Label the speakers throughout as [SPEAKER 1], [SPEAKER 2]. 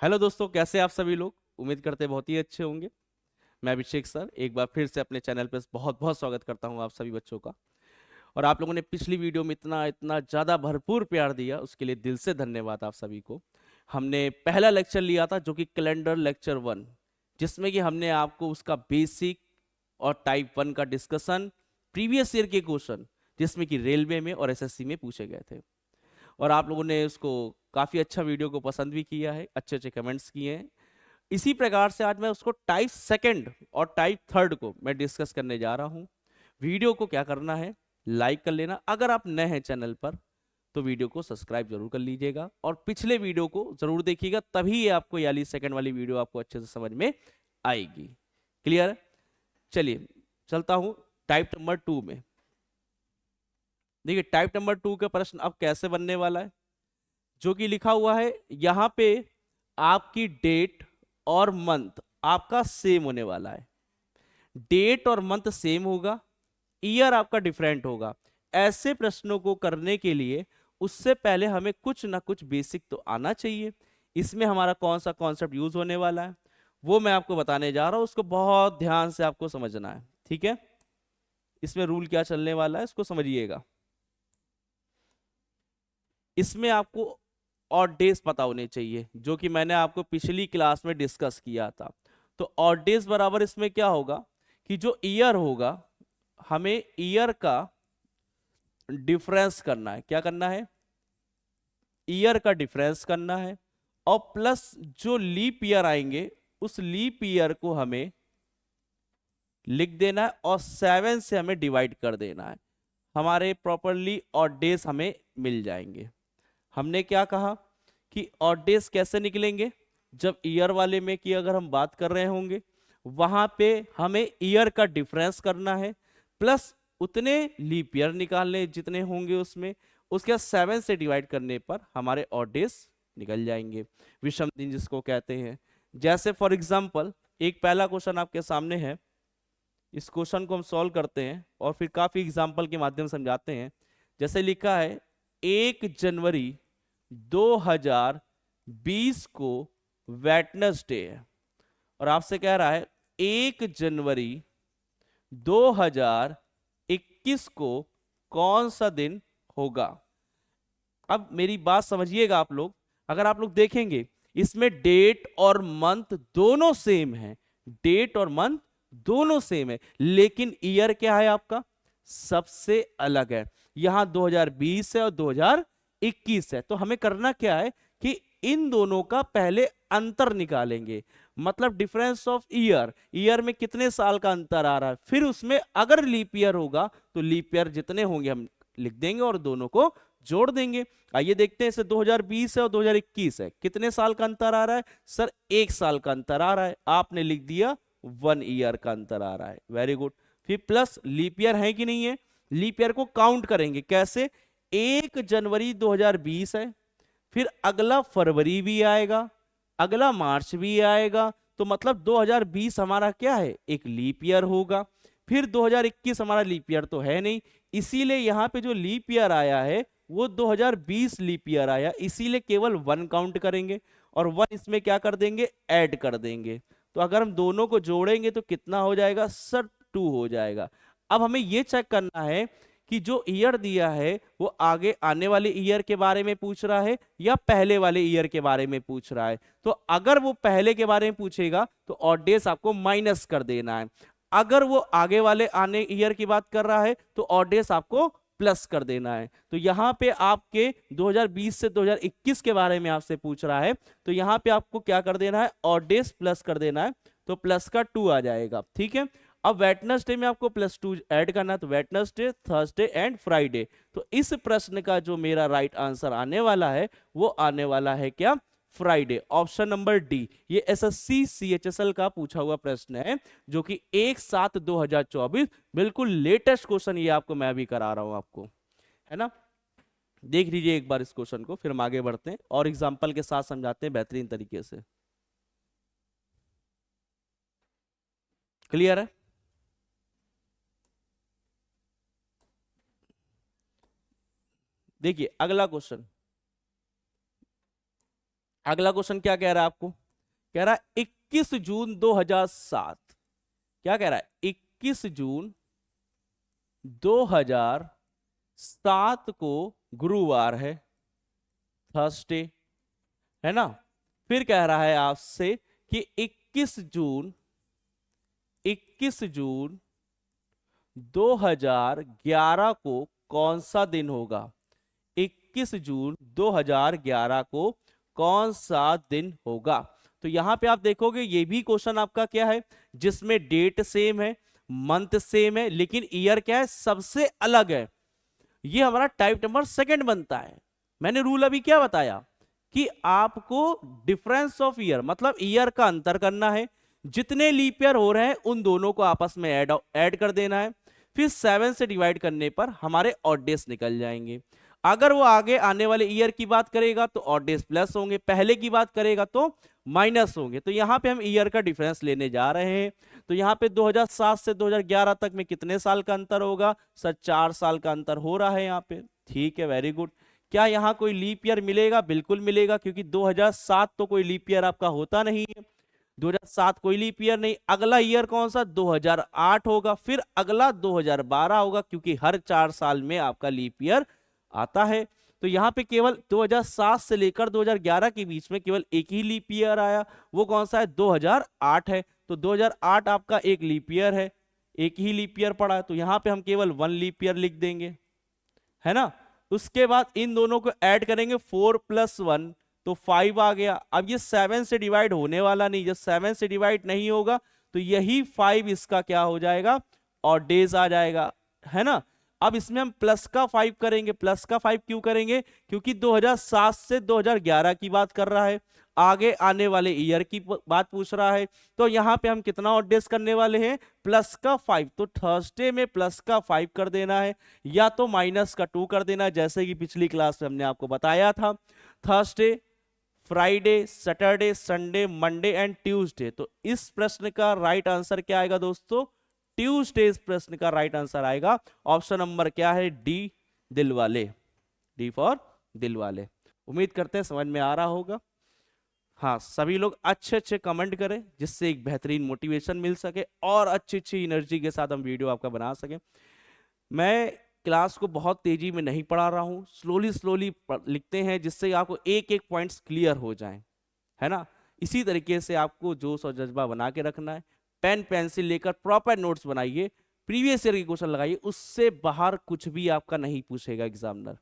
[SPEAKER 1] Hello दोस्तों, कैसे आप सभी लोग। उम्मीद करते हैं बहुत ही अच्छे होंगे। मैं अभिषेक सर एक बार फिर से अपने चैनल पर बहुत बहुत स्वागत करता हूं आप सभी बच्चों का। और आप लोगों ने पिछली वीडियो में इतना इतना ज़्यादा भरपूर प्यार दिया, उसके लिए दिल से धन्यवाद आप सभी को। हमने पहला लेक्चर लिया था जो कि कैलेंडर लेक्चर 1, जिसमें कि हमने आपको उसका बेसिक और टाइप 1 का डिस्कशन, प्रीवियस ईयर के क्वेश्चन जिसमें कि रेलवे में और एसएससी में पूछे गए थे, और आप लोगों ने उसको काफ़ी अच्छा वीडियो को पसंद भी किया है, अच्छे अच्छे कमेंट्स किए हैं। इसी प्रकार से आज मैं उसको टाइप सेकंड और टाइप थर्ड को मैं डिस्कस करने जा रहा हूं। वीडियो को क्या करना है, लाइक कर लेना। अगर आप नए हैं चैनल पर तो वीडियो को सब्सक्राइब जरूर कर लीजिएगा, और पिछले वीडियो को जरूर देखिएगा, तभी ये आपको याली सेकंड वाली वीडियो आपको अच्छे से समझ में आएगी। क्लियर है? चलिए चलता हूं टाइप नंबर 2 में। देखिए टाइप नंबर 2 का प्रश्न अब कैसे बनने वाला है, जो कि लिखा हुआ है यहां पे आपकी डेट और मंथ आपका सेम होने वाला है। डेट और मंथ सेम होगा, ईयर आपका डिफरेंट होगा। ऐसे प्रश्नों को करने के लिए उससे पहले हमें कुछ ना कुछ बेसिक तो आना चाहिए। इसमें हमारा कौन सा कॉन्सेप्ट यूज होने वाला है वो मैं आपको बताने जा रहा हूं, उसको बहुत ध्यान से आपको समझना है। ठीक है, इसमें रूल क्या चलने वाला है इसको समझिएगा। इसमें आपको ऑड डेज पता होने चाहिए, जो कि मैंने आपको पिछली क्लास में डिस्कस किया था। तो ऑड डेज बराबर इसमें क्या होगा कि जो ईयर होगा, हमें ईयर का डिफरेंस करना है। क्या करना है? ईयर का डिफरेंस करना है, और प्लस जो लीप ईयर आएंगे उस लीप ईयर को हमें लिख देना है, और 7 से हमें डिवाइड कर देना है। हमारे प्रॉपरली ऑड डेज हमें मिल जाएंगे। हमने क्या कहा कि ऑड डेज कैसे निकलेंगे, जब ईयर वाले में की अगर हम बात कर रहे होंगे, वहां पे हमें ईयर का डिफरेंस करना है, प्लस उतने लीप ईयर निकालने जितने होंगे उसमें, उसके बाद 7 से डिवाइड करने पर हमारे ऑड डेज निकल जाएंगे, विषम दिन जिसको कहते हैं। जैसे फॉर एग्जाम्पल एक पहला क्वेश्चन आपके सामने है, इस क्वेश्चन को हम सॉल्व करते हैं और फिर काफी एग्जाम्पल के माध्यम से समझाते हैं। जैसे लिखा है 1 जनवरी 2020 को वेटनेसडे है, और आपसे कह रहा है 1 जनवरी 2021 को कौन सा दिन होगा। अब मेरी बात समझिएगा आप लोग, अगर आप लोग देखेंगे इसमें डेट और मंथ दोनों सेम है, डेट और मंथ दोनों सेम है, लेकिन ईयर क्या है आपका, सबसे अलग है। यहां 2020 है और 2021 है। तो हमें करना क्या है कि इन दोनों का पहले अंतर निकालेंगे, मतलब डिफरेंस ऑफ ईयर। ईयर में कितने साल का अंतर आ रहा है, फिर उसमें अगर लीप ईयर होगा तो लीप ईयर जितने होंगे हम लिख देंगे और दोनों को जोड़ देंगे। आइए देखते हैं, इसे 2020 है और 2021 है, कितने साल का अंतर आ रहा है सर, 1 साल का अंतर आ रहा है। आपने लिख दिया 1 ईयर का अंतर आ रहा है, वेरी गुड। फिर प्लस लीप ईयर है कि नहीं है, लीप ईयर को काउंट करेंगे कैसे, 1 जनवरी 2020 है, फिर अगला फरवरी भी आएगा, अगला मार्च भी आएगा, तो मतलब 2020 हमारा क्या है, एक लीप ईयर होगा। फिर 2021 हमारा लीप ईयर तो है नहीं, इसीलिए यहां पे जो लीप ईयर आया है वो 2020 लीप ईयर आया, इसीलिए केवल 1 काउंट करेंगे, और 1 इसमें क्या कर देंगे, ऐड कर देंगे। तो अगर हम दोनों को जोड़ेंगे तो कितना हो जाएगा सर, 2 हो जाएगा। अब हमें यह चेक करना है कि जो ईयर दिया है वो आगे आने वाले ईयर के बारे में पूछ रहा है या पहले वाले ईयर के बारे में पूछ रहा है। तो अगर वो पहले के बारे में पूछेगा तो ऑड डेज आपको माइनस कर देना है, अगर वो आगे वाले आने ईयर की बात कर रहा है तो ऑड डेज आपको प्लस कर देना है। तो यहां पे आपके 2020 से 2021 के बारे में आपसे पूछ रहा है, तो यहां पे आपको क्या कर देना है, ऑड डेज प्लस कर देना है, तो प्लस का 2 आ जाएगा। ठीक है, अब वेटनेसडे में आपको +2 ऐड करना है, तो वेटनेसडे, थर्सडे एंड फ्राइडे। तो इस प्रश्न का जो मेरा राइट आंसर आने वाला है वो आने वाला है क्या, फ्राइडे, ऑप्शन नंबर डी। ये एसएससी सीएचएसएल का पूछा हुआ प्रश्न है, जो कि 1/7/2024, बिल्कुल लेटेस्ट क्वेश्चन ये आपको मैं भी करा रहा हूं आपको, है ना। देख लीजिए एक बार इस क्वेश्चन को, फिर हम आगे बढ़ते हैं और एग्जाम्पल के साथ समझाते हैं बेहतरीन तरीके से। क्लियर है? देखिए अगला क्वेश्चन, अगला क्वेश्चन क्या कह रहा है आपको, कह रहा है 21 जून 2007, क्या कह रहा है 21 जून 2007 को गुरुवार है, थर्सडे, है ना। फिर कह रहा है आपसे कि 21 जून 2011 को कौन सा दिन होगा, 21 जून 2011 को कौन सा दिन होगा। तो यहां पे आप देखोगे ये भी क्वेश्चन आपका क्या है, जिसमें डेट सेम है, मंथ सेम है, लेकिन ईयर क्या है, सबसे अलग है। ये हमारा टाइप नंबर सेकंड बनता है। मैंने रूल अभी क्या बताया कि आपको डिफरेंस ऑफ ईयर मतलब ईयर का अंतर करना है, जितने लीप ईयर हो रहे हैं उन दोनों को आपस में ऐड कर देना है, फिर 7 से डिवाइड करने पर हमारे ऑड डेज निकल जाएंगे। अगर वो आगे आने वाले ईयर की बात करेगा तो ऑड डेज प्लस होंगे, पहले की बात करेगा तो माइनस होंगे। तो यहां पे हम ईयर का डिफरेंस लेने जा रहे हैं। तो यहां पे 2007 से 2011 तक में कितने साल का अंतर होगा सर, 4 साल का अंतर हो रहा है यहाँ पे। ठीक है, वेरी गुड। क्या यहाँ कोई लीप ईयर मिलेगा, बिल्कुल मिलेगा, क्योंकि 2007 तो कोई लीप ईयर आपका होता नहीं है, 2007 कोई लीप ईयर नहीं। अगला ईयर कौन सा, 2008 होगा, फिर अगला 2012 होगा, क्योंकि हर 4 साल में आपका लीप ईयर आता है। तो यहाँ पे केवल 2007 से लेकर 2011 के बीच में केवल एक ही लीप ईयर आया, वो कौन सा है, 2008 है। तो 2008 आपका एक लीप ईयर है, एक ही लीप ईयर पड़ा है, तो यहाँ पे हम केवल 1 लीप ईयर लिख देंगे, है ना। उसके बाद इन दोनों को ऐड करेंगे, 4 + 1 तो 5 आ गया। अब ये 7 से डिवाइड होने वाला नहीं, जब 7 से डिवाइड नहीं होगा तो यही 5 इसका क्या हो जाएगा, और डेज आ जाएगा, है ना। अब इसमें हम प्लस का 5 करेंगे। प्लस का 5 क्यों करेंगे, क्योंकि 2007 से 2011 की बात कर रहा है, आगे आने वाले ईयर की बात पूछ रहा है। तो यहां पे हम कितना ऑड डेज करने वाले हैं, प्लस का 5। तो थर्सडे में प्लस का 5 कर देना है, या तो माइनस का 2 कर देना है, जैसे कि पिछली क्लास में हमने आपको बताया था। Thursday, Friday, Saturday, Sunday, Monday and Tuesday. तो इस प्रश्न का राइट आंसर क्या आएगा दोस्तों, ट्यूसडे। इस प्रश्न का राइट आंसर आएगा ऑप्शन नंबर क्या है, D, Dilwale, D for Dilwale. उम्मीद करते हैं समझ में आ रहा होगा। हाँ, सभी लोग अच्छे अच्छे कमेंट करें, जिससे एक बेहतरीन मोटिवेशन मिल सके और अच्छी अच्छी एनर्जी के साथ हम वीडियो आपका बना सकें। मैं क्लास को बहुत तेजी में नहीं पढ़ा रहा हूँ, स्लोली स्लोली लिखते हैं, जिससे आपको एक एक पॉइंट्स क्लियर हो जाएं, है ना। इसी तरीके से आपको जोश और जज्बा बना के रखना है। पेन पेंसिल लेकर प्रॉपर नोट्स बनाइए, प्रीवियस ईयर के क्वेश्चन लगाइए, उससे बाहर कुछ भी आपका नहीं पूछेगा एग्जामिनर।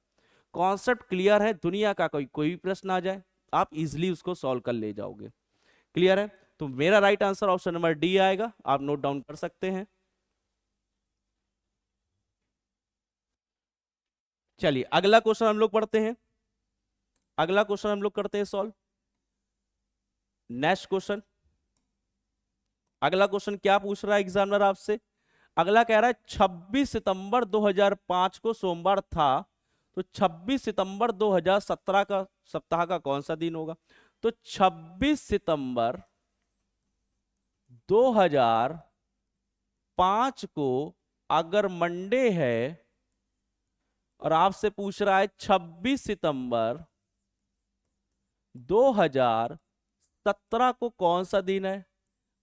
[SPEAKER 1] कॉन्सेप्ट क्लियर है, दुनिया का कोई भी प्रश्न आ जाए आप इजिली उसको सॉल्व कर ले जाओगे। क्लियर है, तो मेरा right answer option number D आएगा, आप नोट डाउन कर सकते हैं। चलिए अगला क्वेश्चन हम लोग पढ़ते हैं, अगला क्वेश्चन हम लोग करते हैं सॉल्व। नेक्स्ट क्वेश्चन, अगला क्वेश्चन क्या पूछ रहा है एग्जामिनर आपसे, अगला कह रहा है 26 सितंबर 2005 को सोमवार था, तो 26 सितंबर 2017 का सप्ताह का कौन सा दिन होगा। तो 26 सितंबर 2005 को अगर मंडे है और आपसे पूछ रहा है 26 सितंबर 2017 को कौन सा दिन है।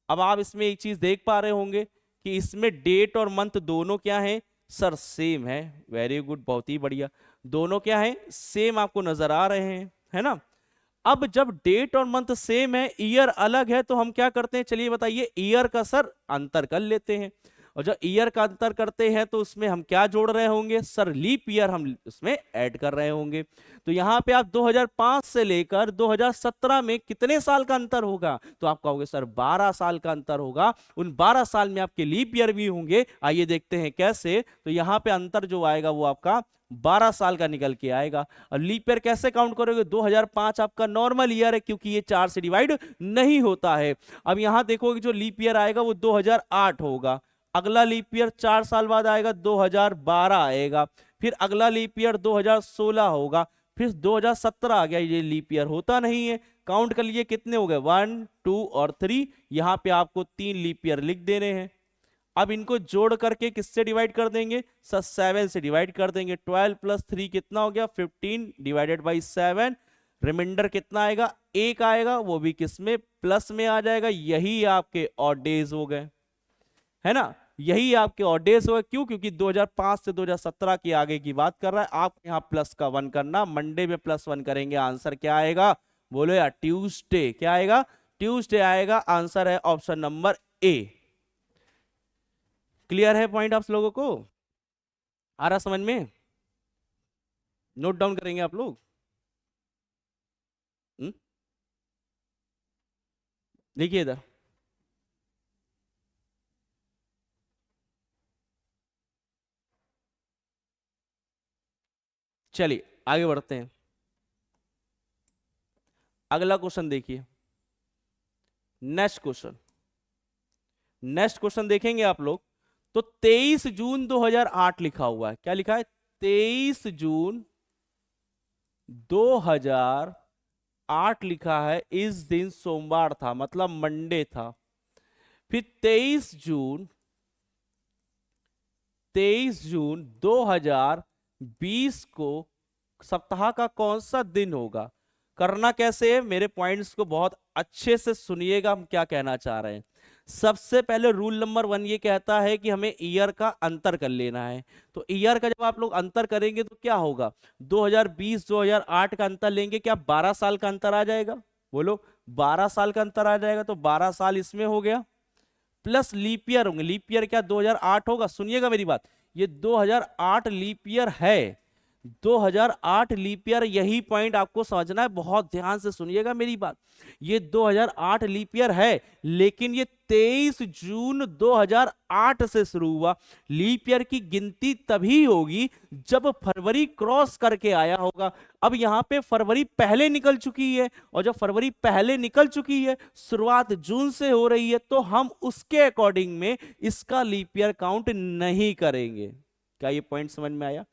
[SPEAKER 1] अब आप इसमें एक चीज देख पा रहे होंगे कि इसमें डेट और मंथ दोनों क्या है सर, सेम है। वेरी गुड, बहुत ही बढ़िया, दोनों क्या है, सेम आपको नजर आ रहे हैं, है ना। अब जब डेट और मंथ सेम है, ईयर अलग है, तो हम क्या करते हैं, चलिए बताइए, ईयर का सर अंतर कर लेते हैं। और जब ईयर का अंतर करते हैं तो उसमें हम क्या जोड़ रहे होंगे सर, लीप ईयर हम उसमें ऐड कर रहे होंगे। तो यहां पे आप 2005 से लेकर 2017 में कितने साल का अंतर होगा, तो आप कहोगे सर 12 साल का अंतर होगा। उन 12 साल में आपके लीप ईयर भी होंगे, आइए देखते हैं कैसे। तो यहां पे अंतर जो आएगा वो आपका 12 साल का निकल के आएगा। और लीप ईयर कैसे काउंट करोगे, 2005 आपका नॉर्मल ईयर है, क्योंकि ये 4 से डिवाइड नहीं होता है। अब यहां देखोगे जो लीप ईयर आएगा वो 2008 होगा, अगला लीप ईयर 4 साल बाद आएगा 2012 आएगा, फिर अगला लीप ईयर 2016 होगा, फिर 2017 आ गया। ये लीप ईयर होता नहीं है, काउंट कर लिए कितने हो गए, 1 2 और 3। यहां पे आपको 3 लीप ईयर लिख देने हैं। अब इनको जोड़ करके किससे डिवाइड कर देंगे सर, 7 से डिवाइड कर देंगे। 12 + 3 कितना हो गया, 15 डिवाइडेड बाई 7, रिमाइंडर कितना आएगा, 1 आएगा, वो भी किस में, प्लस में आ जाएगा। यही आपके ऑड डेज हो गए, है ना, यही आपके ऑड डेज हो गए। क्यों? क्योंकि 2005 से 2017 की आगे की बात कर रहा है। आप यहाँ प्लस का 1 करना, मंडे में +1 करेंगे, आंसर क्या आएगा, बोलो यार, ट्यूसडे। क्या आएगा? ट्यूसडे आएगा। आंसर है ऑप्शन नंबर ए। क्लियर है पॉइंट आप लोगों को? आ रहा समझ में? नोट डाउन करेंगे आप लोग? देखिए इधर, चलिए आगे बढ़ते हैं। अगला क्वेश्चन देखिए, नेक्स्ट क्वेश्चन। नेक्स्ट क्वेश्चन देखेंगे आप लोग, तो 23 जून 2008 लिखा हुआ है। क्या लिखा है? 23 जून 2008 लिखा है। इस दिन सोमवार था, मतलब मंडे था। फिर 23 जून 2020 को सप्ताह का कौन सा दिन होगा? करना कैसे है, मेरे पॉइंट्स को बहुत अच्छे से सुनिएगा, हम क्या कहना चाह रहे हैं। सबसे पहले रूल नंबर 1 ये कहता है कि हमें ईयर का अंतर कर लेना है। तो ईयर का जब आप लोग अंतर करेंगे तो क्या होगा, 2020 2008 का अंतर लेंगे, क्या 12 साल का अंतर आ जाएगा? बोलो, 12 साल का अंतर आ जाएगा। तो 12 साल इसमें हो गया, प्लस लीप ईयर होंगे। लीप ईयर क्या 2008 होगा? सुनिएगा मेरी बात, ये 2008 लीप ईयर है। 2008 लीप ईयर, यही पॉइंट आपको समझना है, बहुत ध्यान से सुनिएगा मेरी बात। ये 2008 लीप ईयर है, लेकिन ये 23 जून 2008 से शुरू हुआ। लीप ईयर की गिनती तभी होगी जब फरवरी क्रॉस करके आया होगा। अब यहां पे फरवरी पहले निकल चुकी है, और जब फरवरी पहले निकल चुकी है, शुरुआत जून से हो रही है, तो हम उसके अकॉर्डिंग में इसका लीप ईयर काउंट नहीं करेंगे। क्या ये पॉइंट समझ में आया?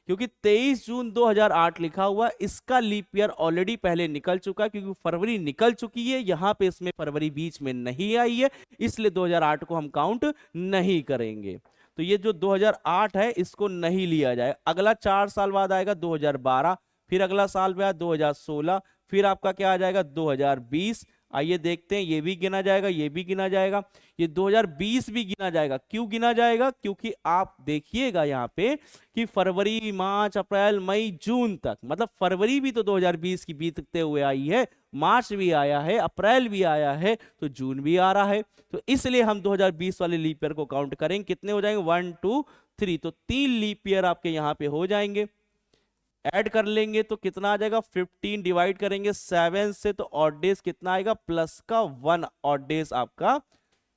[SPEAKER 1] क्योंकि 23 जून 2008 लिखा हुआ, इसका लीप ईयर ऑलरेडी पहले निकल चुका है, क्योंकि फरवरी निकल चुकी है, यहां पे इसमें फरवरी बीच में नहीं आई है, इसलिए 2008 को हम काउंट नहीं करेंगे। तो ये जो 2008 है इसको नहीं लिया जाए। अगला 4 साल बाद आएगा 2012, फिर अगला साल बाद 2016, फिर आपका क्या आ जाएगा 2020। आइए देखते हैं, ये भी गिना जाएगा, ये भी गिना जाएगा, ये 2020 भी गिना जाएगा। क्यों गिना जाएगा? क्योंकि आप देखिएगा यहाँ पे कि फरवरी मार्च अप्रैल मई जून तक, मतलब फरवरी भी तो 2020 की बीतते हुए आई है, मार्च भी आया है, अप्रैल भी आया है, तो जून भी आ रहा है। तो इसलिए हम 2020 वाले लीप ईयर को काउंट करेंगे। कितने हो जाएंगे? 1 2 3, तो 3 लीप ईयर आपके यहाँ पे हो जाएंगे। ऐड कर लेंगे तो कितना आ जाएगा, 15 डिवाइड करेंगे 7 से, तो ऑड डेज कितना आएगा, प्लस का 1 ऑड डेज आपका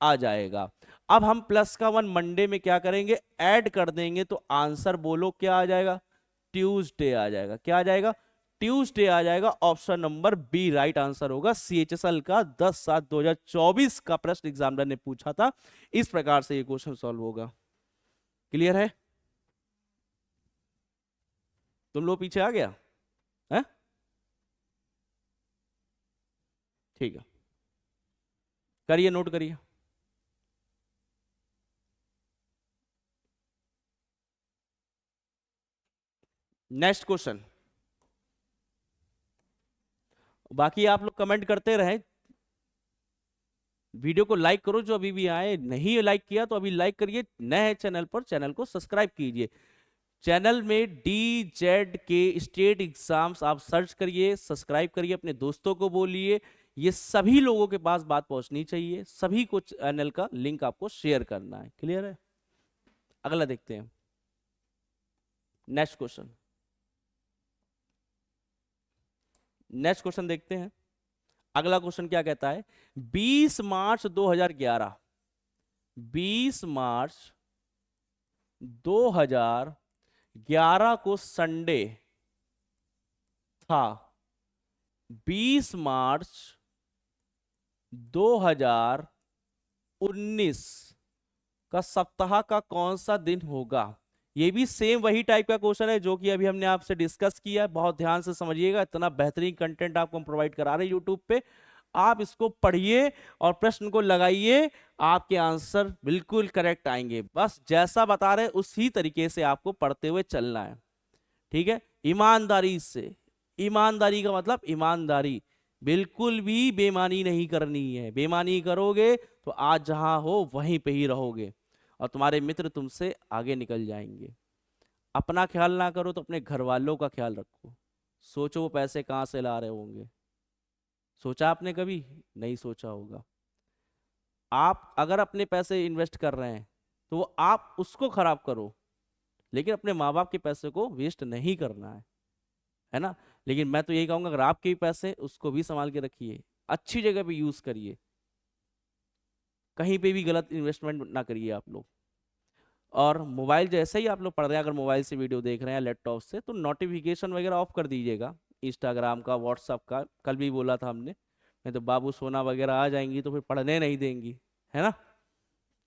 [SPEAKER 1] आ जाएगा। अब हम प्लस का 1 मंडे में क्या करेंगे, ऐड कर देंगे, तो आंसर बोलो क्या आ जाएगा, ट्यूसडे आ जाएगा। क्या आ जाएगा? ट्यूसडे आ जाएगा। Option number B right answer होगा। CHSL का 10/7/2024 का प्रश्न एग्जामिनर ने पूछा था, इस प्रकार से ये क्वेश्चन सॉल्व होगा। क्लियर है? तुम लोग पीछे आ गया है? ठीक है, करिए, नोट करिए। Next question. बाकी आप लोग कमेंट करते रहे, वीडियो को लाइक करो, जो अभी भी आए, नहीं लाइक किया तो अभी लाइक करिए, नए हैं चैनल पर, चैनल को सब्सक्राइब कीजिए। चैनल में DZ के स्टेट एग्जाम्स आप सर्च करिए, सब्सक्राइब करिए, अपने दोस्तों को बोलिए, ये सभी लोगों के पास बात पहुंचनी चाहिए, सभी को चैनल का लिंक आपको शेयर करना है। क्लियर है? अगला देखते हैं, नेक्स्ट क्वेश्चन। नेक्स्ट क्वेश्चन देखते हैं। अगला क्वेश्चन क्या कहता है, 20 मार्च 2011, 20 मार्च 2011 को संडे था। 20 मार्च 2019 का सप्ताह का कौन सा दिन होगा? ये भी सेम वही टाइप का क्वेश्चन है जो कि अभी हमने आपसे डिस्कस किया है। बहुत ध्यान से समझिएगा, इतना बेहतरीन कंटेंट आपको हम प्रोवाइड करा रहे हैं यूट्यूब पे। आप इसको पढ़िए और प्रश्न को लगाइए, आपके आंसर बिल्कुल करेक्ट आएंगे। बस जैसा बता रहे उसी तरीके से आपको पढ़ते हुए चलना है। ठीक है? ईमानदारी से, ईमानदारी का मतलब ईमानदारी, बिल्कुल भी बेईमानी नहीं करनी है। बेईमानी करोगे तो आज जहां हो वहीं पे ही रहोगे और तुम्हारे मित्र तुमसे आगे निकल जाएंगे। अपना ख्याल ना करो तो अपने घर वालों का ख्याल रखो। सोचो वो पैसे कहाँ से ला रहे होंगे, सोचा आपने कभी? नहीं सोचा होगा। आप अगर अपने पैसे इन्वेस्ट कर रहे हैं तो वो आप उसको खराब करो, लेकिन अपने माँ बाप के पैसे को वेस्ट नहीं करना है ना। लेकिन मैं तो यही कहूंगा, अगर आपके भी पैसे उसको भी संभाल के रखिए, अच्छी जगह पे यूज करिए, कहीं पे भी गलत इन्वेस्टमेंट ना करिए आप लोग। और मोबाइल जैसे ही आप लोग पढ़ रहे हैं, अगर मोबाइल से वीडियो देख रहे हैं लैपटॉप से, तो नोटिफिकेशन वगैरह ऑफ कर दीजिएगा, इंस्टाग्राम का, व्हाट्सअप का। कल भी बोला था हमने, नहीं तो बाबू सोना वगैरह आ जाएंगी तो फिर पढ़ने नहीं देंगी, है ना।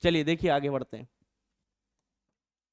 [SPEAKER 1] चलिए देखिए आगे बढ़ते हैं।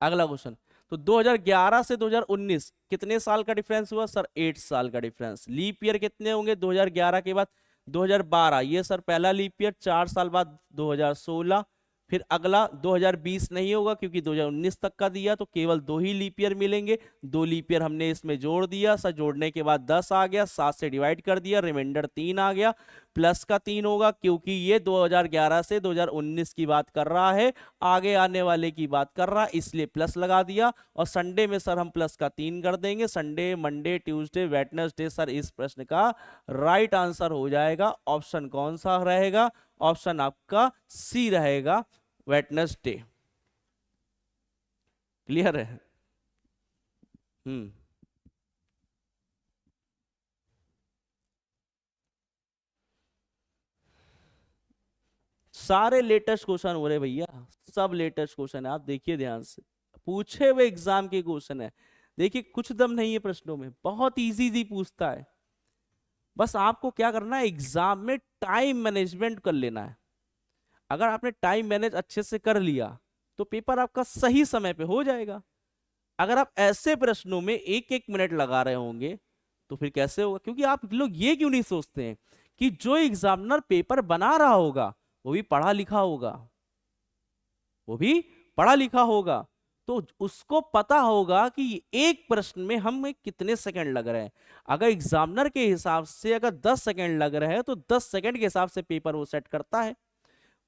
[SPEAKER 1] अगला क्वेश्चन, तो 2011 से 2019 कितने साल का डिफरेंस हुआ सर? 8 साल का डिफरेंस। लीप ईयर कितने होंगे 2011 के बाद? 2012, ये सर पहला लीप ईयर। 4 साल बाद 2016, फिर अगला 2020 नहीं होगा क्योंकि 2019 तक का दिया, तो केवल 2 ही लीप ईयर मिलेंगे। 2 लीप ईयर हमने इसमें जोड़ दिया सर, जोड़ने के बाद 10 आ गया, 7 से डिवाइड कर दिया, रिमाइंडर 3 आ गया। प्लस का 3 होगा क्योंकि ये 2011 से 2019 की बात कर रहा है, आगे आने वाले की बात कर रहा है, इसलिए प्लस लगा दिया। और संडे में सर हम प्लस का 3 कर देंगे। Sunday, Monday, Tuesday, Wednesday sir इस प्रश्न का राइट आंसर हो जाएगा। ऑप्शन कौन सा रहेगा? ऑप्शन आपका सी रहेगा, वेडनेसडे। क्लियर है? हम्म। सारे लेटेस्ट क्वेश्चन हो रहे भैया, सब लेटेस्ट क्वेश्चन है, आप देखिए ध्यान से, पूछे हुए एग्जाम के क्वेश्चन है। देखिए कुछ दम नहीं है प्रश्नों में, बहुत इजी इजी पूछता है। बस आपको क्या करना है, एग्जाम में टाइम मैनेजमेंट कर लेना है। अगर आपने टाइम मैनेज अच्छे से कर लिया तो पेपर आपका सही समय पे हो जाएगा। अगर आप ऐसे प्रश्नों में एक एक मिनट लगा रहे होंगे तो फिर कैसे होगा? क्योंकि आप लोग ये क्यों नहीं सोचते हैं कि जो एग्जामिनर पेपर बना रहा होगा वो भी पढ़ा लिखा होगा, वो भी पढ़ा लिखा होगा, तो उसको पता होगा कि एक प्रश्न में हमें कितने सेकंड लग रहे हैं। अगर एग्जामिनर के हिसाब से अगर 10 सेकंड लग रहे हैं तो 10 सेकंड के हिसाब से पेपर वो सेट करता है।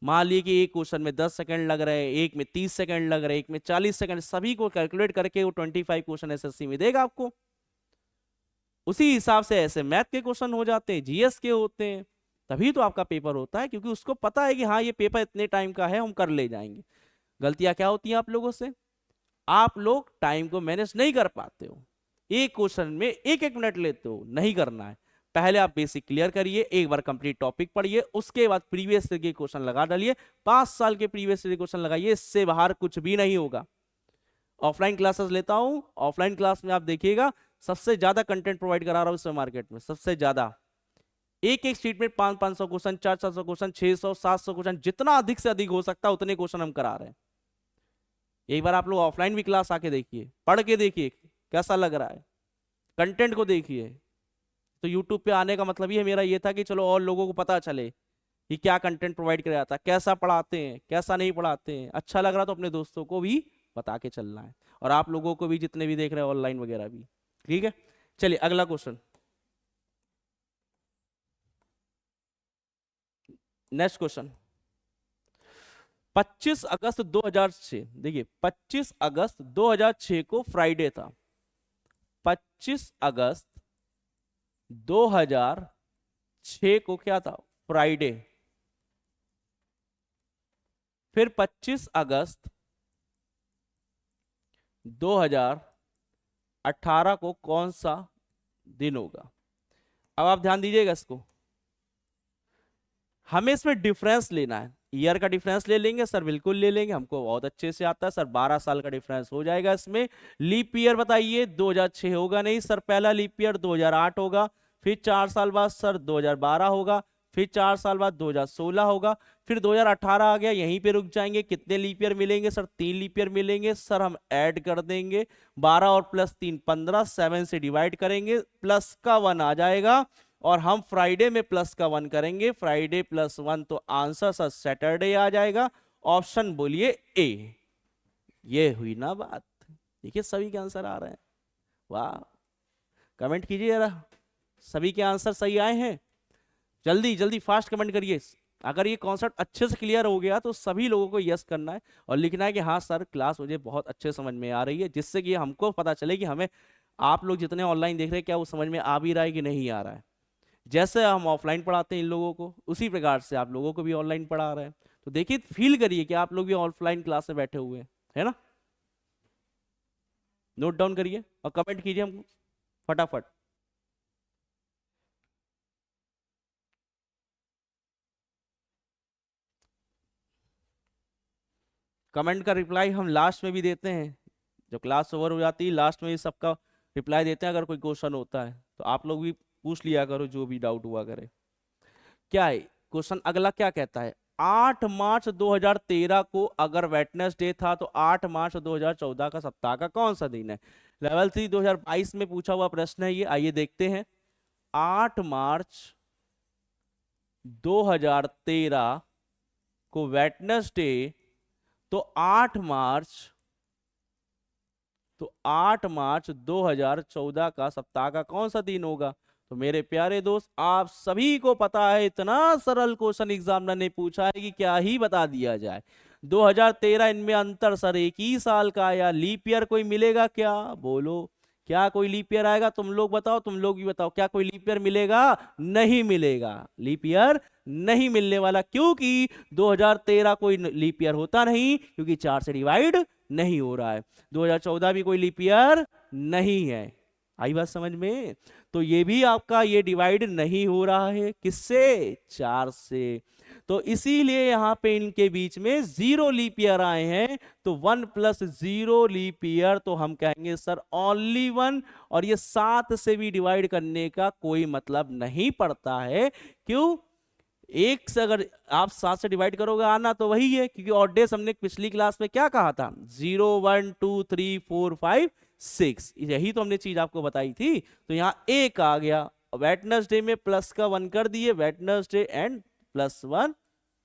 [SPEAKER 1] मान लीजिए कि एक क्वेश्चन में 10 सेकंड लग रहे हैं, एक में 30 सेकंड लग रहे हैं, एक में 40 सेकंड, सभी को कैलकुलेट करके वो 25 क्वेश्चन एसएससी में देगा आपको। उसी हिसाब से ऐसे मैथ के क्वेश्चन हो जाते हैं, जीएस के होते हैं, तभी तो आपका पेपर होता है, क्योंकि उसको पता है कि हाँ ये पेपर इतने टाइम का है, हम कर ले जाएंगे। गलतियां क्या होती हैं आप लोगों से? आप लोग टाइम को मैनेज नहीं कर पाते हो, एक क्वेश्चन में एक एक मिनट लेते हो, नहीं करना है। पहले आप बेसिक क्लियर करिए, एक बार कंप्लीट टॉपिक पढ़िए, उसके बाद प्रीवियस ईयर के क्वेश्चन लगा डालिए, 5 साल के प्रीवियस ईयर क्वेश्चन लगाइए, इससे बाहर कुछ भी नहीं होगा। ऑफलाइन क्लासेस लेता हूं, ऑफलाइन क्लास में आप देखिएगा सबसे ज्यादा कंटेंट प्रोवाइड करा रहा हूं इस मार्केट में, सबसे ज्यादा। एक एक शीट में 500-500 क्वेश्चन, 400-400 क्वेश्चन, 600-700 क्वेश्चन, जितना अधिक से अधिक हो सकता है उतने क्वेश्चन हम करा रहे हैं। एक बार आप लोग ऑफलाइन भी क्लास आके देखिए, पढ़ के देखिए कैसा लग रहा है, कंटेंट को देखिए। तो यूट्यूब पे आने का मतलब ही है मेरा ये था कि चलो और लोगों को पता चले कि क्या कंटेंट प्रोवाइड किया जाता है, कैसा पढ़ाते हैं, कैसा नहीं पढ़ाते हैं। अच्छा लग रहा तो अपने दोस्तों को भी बता के चलना है, और आप लोगों को भी जितने भी देख रहे हैं ऑनलाइन वगैरह भी। ठीक है, चलिए अगला क्वेश्चन, नेक्स्ट क्वेश्चन। 25 अगस्त 2006, देखिए 25 अगस्त 2006 को फ्राइडे था। 25 अगस्त 2006 को क्या था? फ्राइडे। फिर 25 अगस्त 2018 को कौन सा दिन होगा? अब आप ध्यान दीजिएगा इसको, हमें इसमें डिफरेंस लेना है। ईयर का डिफरेंस ले लेंगे सर, बिल्कुल ले लेंगे, हमको बहुत अच्छे से आता है सर, 12 साल का डिफरेंस हो जाएगा इसमें। लीप ईयर बताइए, 2006 होगा नहीं सर, पहला लीप ईयर 2008 होगा, फिर 4 साल बाद सर 2012 होगा, फिर 4 साल बाद 2016 होगा, फिर 2018 आ गया, यहीं पे रुक जाएंगे। कितने लीप ईयर मिलेंगे सर? 3 लीप ईयर मिलेंगे सर, हम ऐड कर देंगे, 12 और प्लस 3 15, 7 से डिवाइड करेंगे, प्लस का 1 आ जाएगा, और हम फ्राइडे में प्लस का 1 करेंगे, फ्राइडे प्लस 1, तो आंसर सर सैटरडे आ जाएगा। ऑप्शन बोलिए ए। ये हुई ना बात, देखिए सभी के आंसर आ रहे हैं, वाह। कमेंट कीजिए जरा, सभी के आंसर सही आए हैं? जल्दी जल्दी फास्ट कमेंट करिए। अगर ये कॉन्सेप्ट अच्छे से क्लियर हो गया तो सभी लोगों को यस करना है और लिखना है कि हाँ सर क्लास मुझे बहुत अच्छे समझ में आ रही है, जिससे कि हमको पता चले कि हमें, आप लोग जितने ऑनलाइन देख रहे हैं क्या वो समझ में आ भी रहा है कि नहीं आ रहा है। जैसे हम ऑफलाइन पढ़ाते हैं इन लोगों को, उसी प्रकार से आप लोगों को भी ऑनलाइन पढ़ा रहे हैं। तो देखिए, फील करिए कि आप लोग भी ऑफलाइन क्लास में बैठे हुए हैं, है ना। नोट डाउन करिए और कमेंट कीजिए हमको फटाफट। कमेंट का रिप्लाई हम लास्ट में भी देते हैं, जब क्लास ओवर हो जाती है लास्ट में ही सबका रिप्लाई देते हैं। अगर कोई क्वेश्चन होता है तो आप लोग भी पूछ लिया करो, जो भी डाउट हुआ करे। क्या है क्वेश्चन अगला, क्या कहता है? 8 मार्च 2013 को अगर वेटनेसडे था तो 8 मार्च 2014 का सप्ताह का कौन सा दिन है? लेवल 3 2022 में पूछा हुआ प्रश्न है ये, आइए देखते हैं। 8 मार्च 2013 को वेटनेसडे, तो 8 मार्च 2014 का सप्ताह का कौन सा दिन होगा? तो मेरे प्यारे दोस्त, आप सभी को पता है, इतना सरल क्वेश्चन एग्जामिनर ने पूछा है कि क्या ही बता दिया जाए। 2013 इनमें अंतर सर एक ही साल का आया, लीप ईयर कोई मिलेगा क्या? बोलो, क्या कोई लीप ईयर आएगा? तुम लोग बताओ, तुम लोग भी बताओ, क्या कोई लीप ईयर मिलेगा? नहीं मिलेगा, लीप ईयर नहीं मिलने वाला, क्योंकि 2013 कोई लीप ईयर होता नहीं, क्योंकि 4 से डिवाइड नहीं हो रहा है। 2014 भी कोई लीप ईयर नहीं है। आई बात समझ में? तो ये भी आपका ये डिवाइड नहीं हो रहा है, किससे? 4 से। तो इसीलिए यहां पे इनके बीच में 0 लीप ईयर आए हैं। तो 1 + 0 लीप ईयर, तो हम कहेंगे सर ओनली 1। और ये 7 से भी डिवाइड करने का कोई मतलब नहीं पड़ता है। क्यों? एक से अगर आप 7 से डिवाइड करोगे आना तो वही है, क्योंकि ऑड डेज हमने पिछली क्लास में क्या कहा था? 0 1 2 3 4 5 6, यही तो हमने चीज आपको बताई थी। तो यहाँ एक आ गया, वेटनेसडे में प्लस का 1 कर दिए, वेटनेसडे एंड +1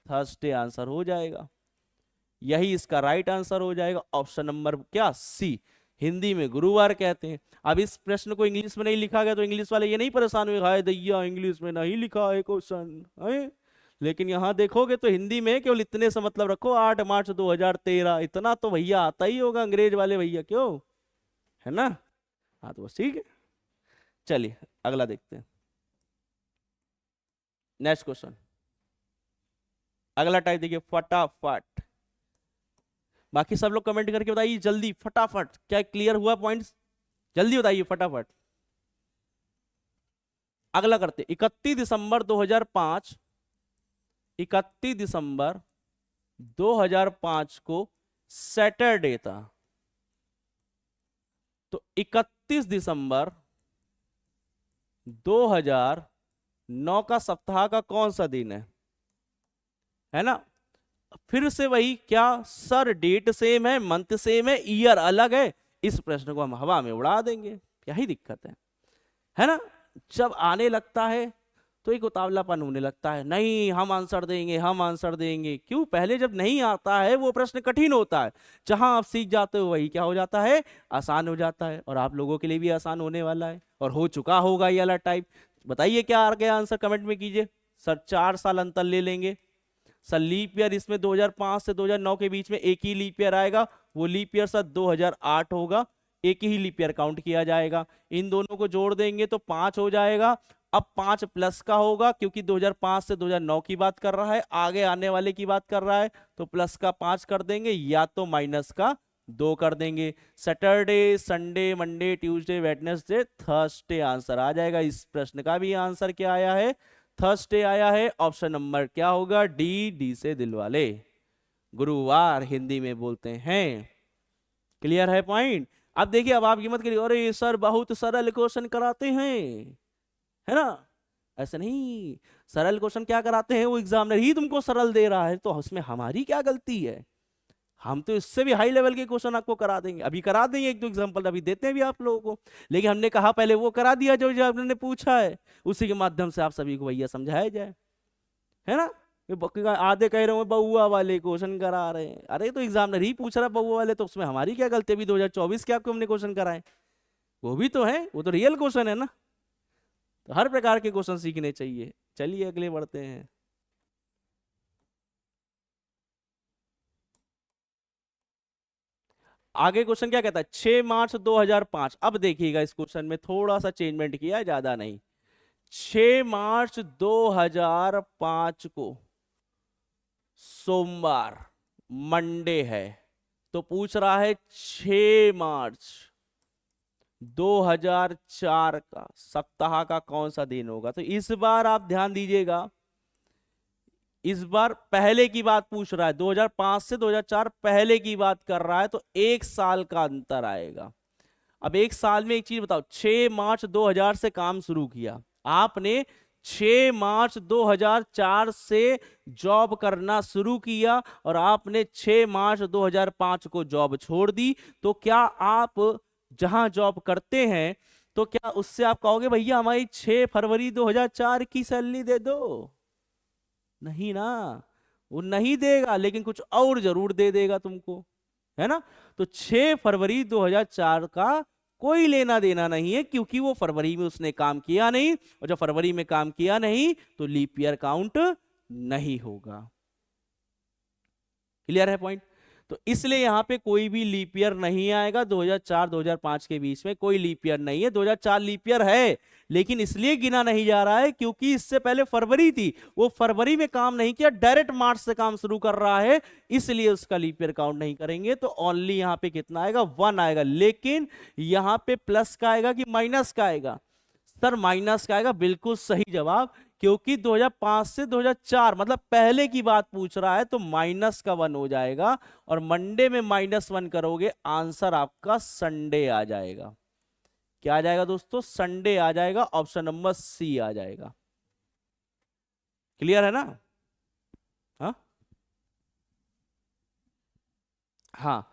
[SPEAKER 1] थर्सडे आंसर हो जाएगा। यही इसका राइट आंसर हो जाएगा, ऑप्शन नंबर क्या? सी। हिंदी में गुरुवार कहते हैं। अब इस प्रश्न को इंग्लिश में नहीं लिखा गया तो इंग्लिश वाले ये नहीं परेशान हुए, हाय दैया इंग्लिश में नहीं लिखा है क्वेश्चन है। लेकिन यहां देखोगे तो हिंदी में केवल इतने से मतलब रखो, 8 मार्च 2013, इतना तो भैया आता ही होगा अंग्रेज वाले भैया, क्यों, है ना। हाँ तो बस ठीक है, चलिए अगला देखते हैं। नेक्स्ट क्वेश्चन, अगला टाइप देखिए फटाफट। बाकी सब लोग कमेंट करके बताइए जल्दी फटाफट, क्या क्लियर हुआ पॉइंट्स? जल्दी बताइए फटाफट। अगला करते 31 दिसंबर 2005, 31 दिसंबर 2005 को सैटरडे था। तो 31 दिसंबर 2009 का सप्ताह का कौन सा दिन है ना। फिर से वही, क्या सर डेट सेम है, मंथ सेम है, ईयर अलग है? इस प्रश्न को हम हवा में उड़ा देंगे, क्या ही दिक्कत है ना। जब आने लगता है तो एक उतावलापन होने लगता है, नहीं हम आंसर देंगे, हम आंसर देंगे। क्यों? पहले जब नहीं आता है वो प्रश्न कठिन होता है, जहां आप सीख जाते हो वही क्या हो जाता है? आसान हो जाता है। और आप लोगों के लिए भी आसान होने वाला है और हो चुका होगा ये वाला टाइप। बताइए क्या आ गया आंसर, कमेंट में कीजिए। सर 4 साल अंतर ले लेंगे। सर लीप ईयर इसमें 2005 से 2009 के बीच में एक ही लीप ईयर आएगा, वो लीप ईयर सर 2008 होगा, एक ही लीप ईयर काउंट किया जाएगा। इन दोनों को जोड़ देंगे तो 5 हो जाएगा। अब 5 प्लस का होगा, क्योंकि 2005 से 2009 की बात कर रहा है, आगे आने वाले की बात कर रहा है, तो प्लस का 5 कर देंगे या तो माइनस का 2 कर देंगे। Saturday, Sunday, Monday, Tuesday, Wednesday, Thursday answer आ जाएगा। इस प्रश्न का भी आंसर क्या आया है? थर्सडे आया है। ऑप्शन नंबर क्या होगा? डी, डी से दिल वाले, गुरुवार हिंदी में बोलते हैं। क्लियर है पॉइंट? अब देखिए, अब आप ये मत करिए अरे सर बहुत सरल क्वेश्चन कराते हैं, है ना। ऐसे नहीं, सरल क्वेश्चन क्या कराते हैं, वो एग्जामिनर ही तुमको सरल दे रहा है, तो उसमें हमारी क्या गलती है? हम तो इससे भी हाई लेवल के क्वेश्चन आपको करा देंगे, अभी करा देंगे, एक दो एग्जांपल अभी देते हैं भी आप लोगों को। लेकिन हमने कहा पहले वो करा दिया जो जो आपने पूछा है, उसी के माध्यम से आप सभी को भैया समझाया जाए, है ना। आधे कह रहे हो बउआ वाले क्वेश्चन करा रहे हैं, अरे तो एग्जामिनर ही पूछ रहा है बउआ वाले, तो उसमें हमारी क्या गलती? अभी 2024 के आपको हमने क्वेश्चन कराए, वो भी तो है, वो तो रियल क्वेश्चन है ना। तो हर प्रकार के क्वेश्चन सीखने चाहिए। चलिए अगले बढ़ते हैं। आगे क्वेश्चन क्या कहता है, 6 मार्च 2005। अब देखिएगा इस क्वेश्चन में थोड़ा सा चेंजमेंट किया है, ज्यादा नहीं। 6 मार्च 2005 को सोमवार, मंडे है। तो पूछ रहा है 6 मार्च 2004 का सप्ताह का कौन सा दिन होगा। तो इस बार आप ध्यान दीजिएगा, इस बार पहले की बात पूछ रहा है, 2005 से 2004 पहले की बात कर रहा है, तो एक साल का अंतर आएगा। अब एक साल में एक चीज बताओ, 6 मार्च 2000 से काम शुरू किया आपने, 6 मार्च 2004 से जॉब करना शुरू किया और आपने 6 मार्च 2005 को जॉब छोड़ दी। तो क्या आप जहां जॉब करते हैं, तो क्या उससे आप कहोगे भैया हमारी 6 फरवरी 2004 की सैलरी दे दो? नहीं ना, वो नहीं देगा, लेकिन कुछ और जरूर दे देगा तुमको, है ना। तो 6 फरवरी 2004 का कोई लेना देना नहीं है, क्योंकि वो फरवरी में उसने काम किया नहीं, और जब फरवरी में काम किया नहीं तो लीप ईयर काउंट नहीं होगा। क्लियर है पॉइंट। तो इसलिए यहां पे कोई भी लीप ईयर नहीं आएगा। 2004 2005 के बीच में कोई लीप ईयर नहीं है। 2004 लीप ईयर है, लेकिन इसलिए गिना नहीं जा रहा है क्योंकि इससे पहले फरवरी थी, वो फरवरी में काम नहीं किया, डायरेक्ट मार्च से काम शुरू कर रहा है, इसलिए उसका लीप ईयर काउंट नहीं करेंगे। तो ओनली यहां पे कितना आएगा, 1 आएगा। लेकिन यहां पे प्लस का आएगा कि माइनस का आएगा? सर माइनस का आएगा, बिल्कुल सही जवाब, क्योंकि 2005 से 2004 मतलब पहले की बात पूछ रहा है, तो माइनस का 1 हो जाएगा, और मंडे में -1 करोगे, आंसर आपका संडे आ जाएगा। क्या आ जाएगा दोस्तों? संडे आ जाएगा, ऑप्शन नंबर सी आ जाएगा। क्लियर है ना? हाँ हाँ,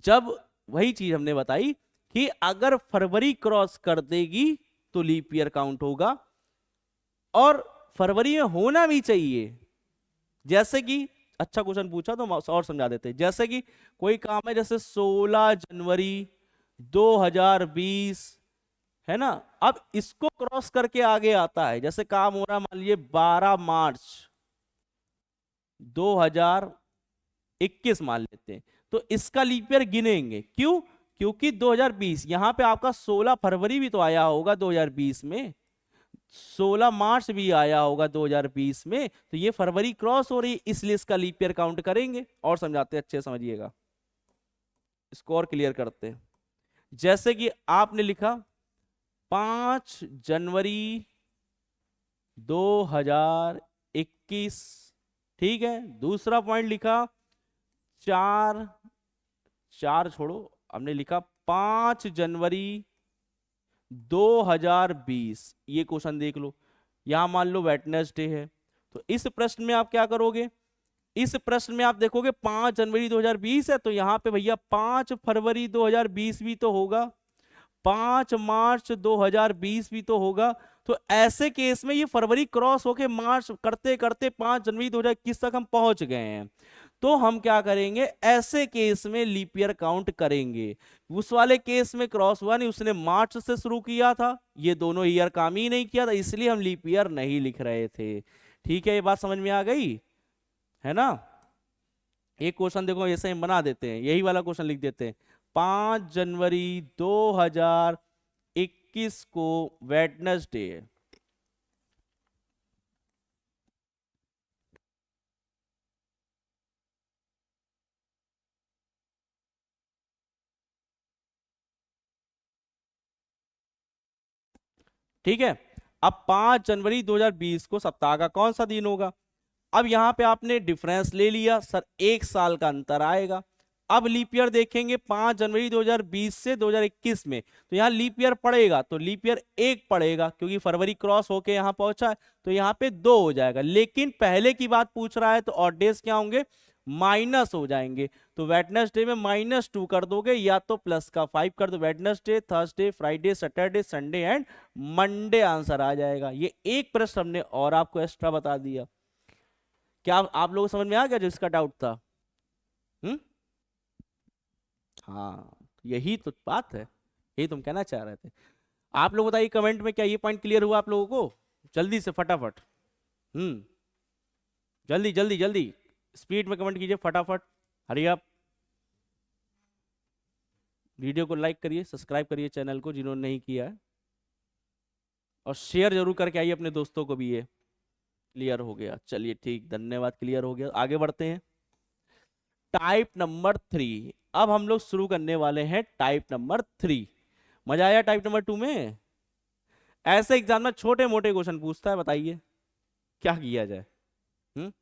[SPEAKER 1] जब वही चीज हमने बताई कि अगर फरवरी क्रॉस कर देगी तो लीप ईयर काउंट होगा, और फरवरी में होना भी चाहिए। जैसे कि अच्छा क्वेश्चन पूछा तो और समझा देते हैं। जैसे कि कोई काम है, जैसे 16 जनवरी 2020, है ना। अब इसको क्रॉस करके आगे आता है, जैसे काम हो रहा मान लीजिए 12 मार्च 2021 मान लेते हैं, तो इसका लीप ईयर गिनेंगे। क्यों? क्योंकि 2020 यहां पे आपका 16 फरवरी भी तो आया होगा 2020 में, 16 मार्च भी आया होगा 2020 में, तो ये फरवरी क्रॉस हो रही है, इसलिए इसका लीप ईयर काउंट करेंगे। और समझाते हैं, अच्छे समझिएगा, इसको और क्लियर करते हैं। जैसे कि आपने लिखा 5 जनवरी 2021, ठीक है। दूसरा पॉइंट लिखा 4 4 छोड़ो, हमने लिखा 5 जनवरी 2020। ये क्वेश्चन देख लो, यहां मान लो वेडनेसडे है, तो इस प्रश्न में आप क्या करोगे, इस प्रश्न में आप देखोगे 5 जनवरी 2020 है, तो यहां पे भैया 5 फरवरी 2020 भी तो होगा, 5 मार्च 2020 भी तो होगा। तो ऐसे केस में ये फरवरी क्रॉस होके मार्च करते करते 5 जनवरी 2021 तक हम पहुंच गए हैं। तो हम क्या करेंगे, ऐसे केस में लीप ईयर काउंट करेंगे। उस वाले केस में क्रॉस हुआ नहीं, उसने मार्च से शुरू किया था, ये दोनों ईयर काम ही नहीं किया था, इसलिए हम लीप ईयर नहीं लिख रहे थे। ठीक है, ये बात समझ में आ गई है ना। एक क्वेश्चन देखो ऐसे हम बना देते हैं, यही वाला क्वेश्चन लिख देते हैं। 5 जनवरी 2021 को वेडनेसडे है, ठीक है। अब 5 जनवरी 2020 को सप्ताह का कौन सा दिन होगा? अब यहां पे आपने डिफरेंस ले लिया, सर एक साल का अंतर आएगा। अब लीप ईयर देखेंगे 5 जनवरी 2020 से 2021 में, तो यहां लीप ईयर पड़ेगा, तो लीप ईयर 1 पड़ेगा, क्योंकि फरवरी क्रॉस होके यहां पहुंचा है, तो यहां पे 2 हो जाएगा। लेकिन पहले की बात पूछ रहा है, तो ऑड डेज क्या होंगे, माइनस हो जाएंगे। तो वेडनेसडे में -2 कर दोगे, या तो प्लस का 5 कर दो। Wednesday, Thursday, Friday, Saturday, Sunday and Monday answer आ जाएगा। ये एक प्रश्न हमने और आपको एक्स्ट्रा बता दिया। क्या आप लोगों को समझ में आ गया जो इसका डाउट था? हम्म, हाँ, यही तो बात है, यही तुम कहना चाह रहे थे। आप लोग बताइए कमेंट में, क्या ये पॉइंट क्लियर हुआ आप लोगों को? जल्दी से फटाफट। जल्दी जल्दी जल्दी स्पीड में कमेंट कीजिए फटाफट। हरी आप। वीडियो को लाइक करिए, सब्सक्राइब करिए चैनल को जिन्होंने नहीं किया है, और शेयर जरूर करके आइए अपने दोस्तों को भी। ये क्लियर हो गया, चलिए ठीक, धन्यवाद, क्लियर हो गया। आगे बढ़ते हैं टाइप नंबर 3। अब हम लोग शुरू करने वाले हैं टाइप नंबर 3। मजा आया टाइप नंबर 2 में? ऐसे एग्जाम में छोटे मोटे क्वेश्चन पूछता है, बताइए क्या किया जाए। हम्म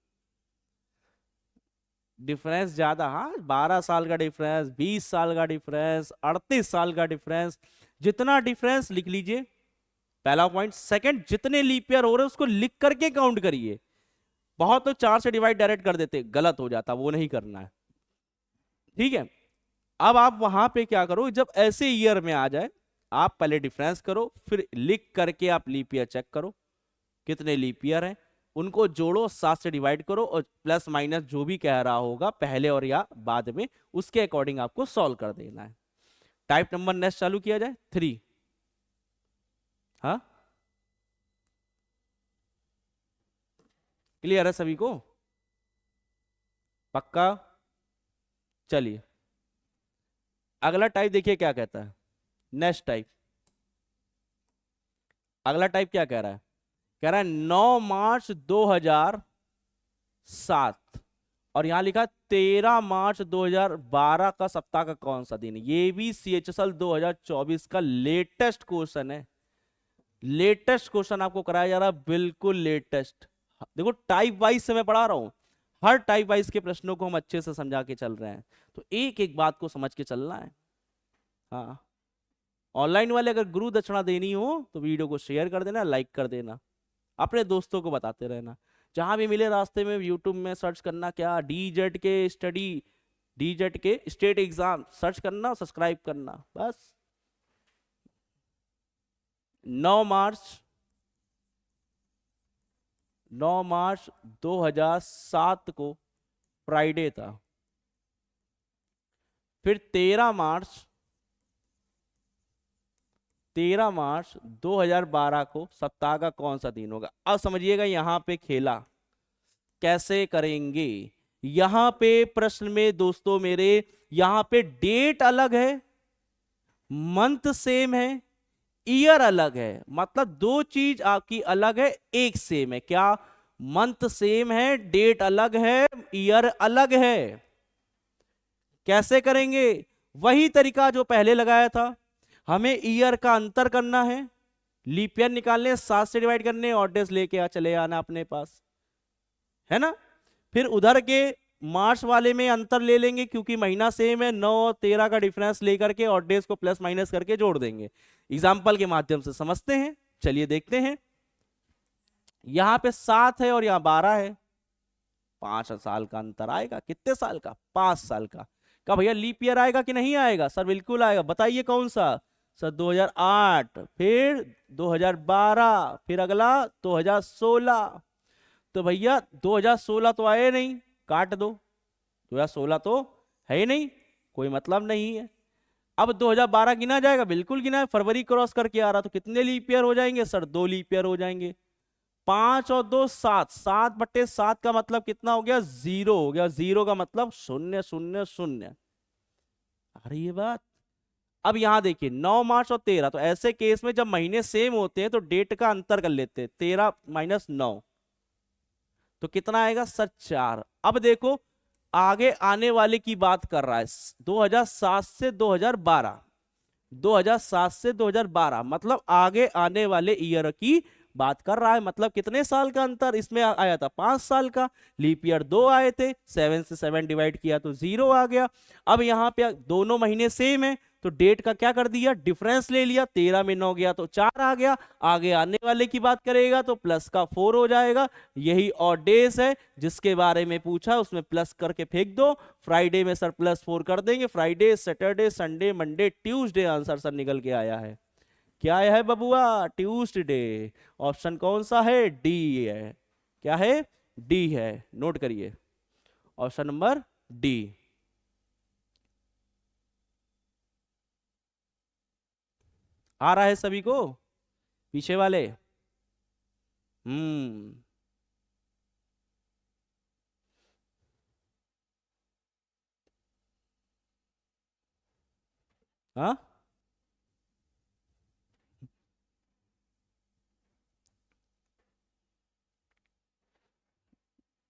[SPEAKER 1] डिफरेंस ज्यादा, हाँ, 12 साल का डिफरेंस, 20 साल का डिफरेंस, 38 साल का डिफरेंस, जितना डिफरेंस लिख लीजिए, पहला पॉइंट। सेकंड, जितने लीप ईयर हो रहे हैं उसको लिख करके काउंट करिए। बहुत तो 4 से डिवाइड डायरेक्ट कर देते, गलत हो जाता, वो नहीं करना है, ठीक है। अब आप वहां पे क्या करो, जब ऐसे ईयर में आ जाए, आप पहले डिफरेंस करो, फिर लिख करके आप लीप ईयर चेक करो कितने लीप ईयर हैं, उनको जोड़ो, 7 से डिवाइड करो, और प्लस माइनस जो भी कह रहा होगा पहले और या बाद में, उसके अकॉर्डिंग आपको सॉल्व कर देना है। टाइप नंबर नेक्स्ट चालू किया जाए 3। हाँ, क्लियर है सभी को? पक्का? चलिए अगला टाइप देखिए क्या कहता है। नेक्स्ट टाइप, अगला टाइप क्या कह रहा है? कह रहा है 9 मार्च 2007, और यहां लिखा 13 मार्च 2012 का सप्ताह का कौन सा दिन है। ये भी CHSL 2024 का लेटेस्ट क्वेश्चन है। लेटेस्ट क्वेश्चन आपको कराया जा रहा है, बिल्कुल लेटेस्ट। देखो टाइप वाइज से मैं पढ़ा रहा हूं, हर टाइप वाइज के प्रश्नों को हम अच्छे से समझा के चल रहे हैं, तो एक एक बात को समझ के चलना है। हाँ, ऑनलाइन वाले अगर गुरु दक्षिणा देनी हो तो वीडियो को शेयर कर देना, लाइक कर देना, अपने दोस्तों को बताते रहना। जहां भी मिले रास्ते में यूट्यूब में सर्च करना, क्या DJED के स्टडी, DJED के स्टेट एग्जाम सर्च करना, सब्सक्राइब करना, बस। 9 मार्च 9 मार्च 2007 को फ्राइडे था। फिर 13 मार्च 2012 को सप्ताह का कौन सा दिन होगा। अब समझिएगा यहां पे खेला कैसे करेंगे। यहां पे प्रश्न में दोस्तों मेरे, यहां पे डेट अलग है, मंथ सेम है, ईयर अलग है, मतलब दो चीज आपकी अलग है, एक सेम है। क्या? मंथ सेम है, डेट अलग है, ईयर अलग है। कैसे करेंगे? वही तरीका जो पहले लगाया था। हमें ईयर का अंतर करना है, लीप ईयर निकालने, 7 से डिवाइड करने, और डेज लेके चले आना अपने पास, है ना। फिर उधर के मार्च वाले में अंतर ले लेंगे, क्योंकि महीना सेम है, 9 और 13 का डिफरेंस लेकर के और डेज को प्लस माइनस करके जोड़ देंगे। एग्जाम्पल के माध्यम से समझते हैं, चलिए देखते हैं। यहां पे 7 है और यहां 12 है, 5 साल का अंतर आएगा। कितने साल का? 5 साल का। क्या भैया लीप ईयर आएगा कि नहीं आएगा? सर बिल्कुल आएगा। बताइए कौन सा? सर 2008, फिर 2012, फिर अगला 2016। तो भैया 2016 तो आए नहीं, काट दो। 2016 तो है ही नहीं, कोई मतलब नहीं है। अब 2012 गिना जाएगा? बिल्कुल गिना है, फरवरी क्रॉस करके आ रहा, तो कितने लीप ईयर हो जाएंगे? सर 2 लीप ईयर हो जाएंगे। 5 और 2 7, 7/7 का मतलब कितना हो गया? 0 हो गया। 0 का मतलब 0 0 0। अरे ये बात। अब यहां देखिए 9 मार्च और 13, तो ऐसे केस में जब महीने सेम होते हैं तो डेट का अंतर कर लेते हैं, 13 माइनस 9, तो कितना आएगा? सर 4। अब देखो आगे आने वाले की बात कर रहा है, 2007 से 2012, 2007 से 2012, मतलब आगे आने वाले ईयर की बात कर रहा है। मतलब कितने साल का अंतर इसमें आया था? 5 साल का। लीप ईयर 2 आए थे, 7 से 7 डिवाइड किया तो 0 आ गया। अब यहां पे दोनों महीने सेम है, तो डेट का क्या कर दिया? डिफरेंस ले लिया, 13 में 9 गया तो 4 आ गया। आगे आने वाले की बात करेगा तो प्लस का 4 हो जाएगा। यही और डेज है जिसके बारे में पूछा, उसमें प्लस करके फेंक दो। फ्राइडे में सर +4 कर देंगे, Friday, Saturday, Sunday, Monday, Tuesday answer sir निकल के आया है। क्या है बबुआ? ट्यूसडे। ऑप्शन कौन सा है? डी है। क्या है? डी है। नोट करिए, ऑप्शन नंबर डी। आ रहा है सभी को, पीछे वाले? हम्म। हाँ,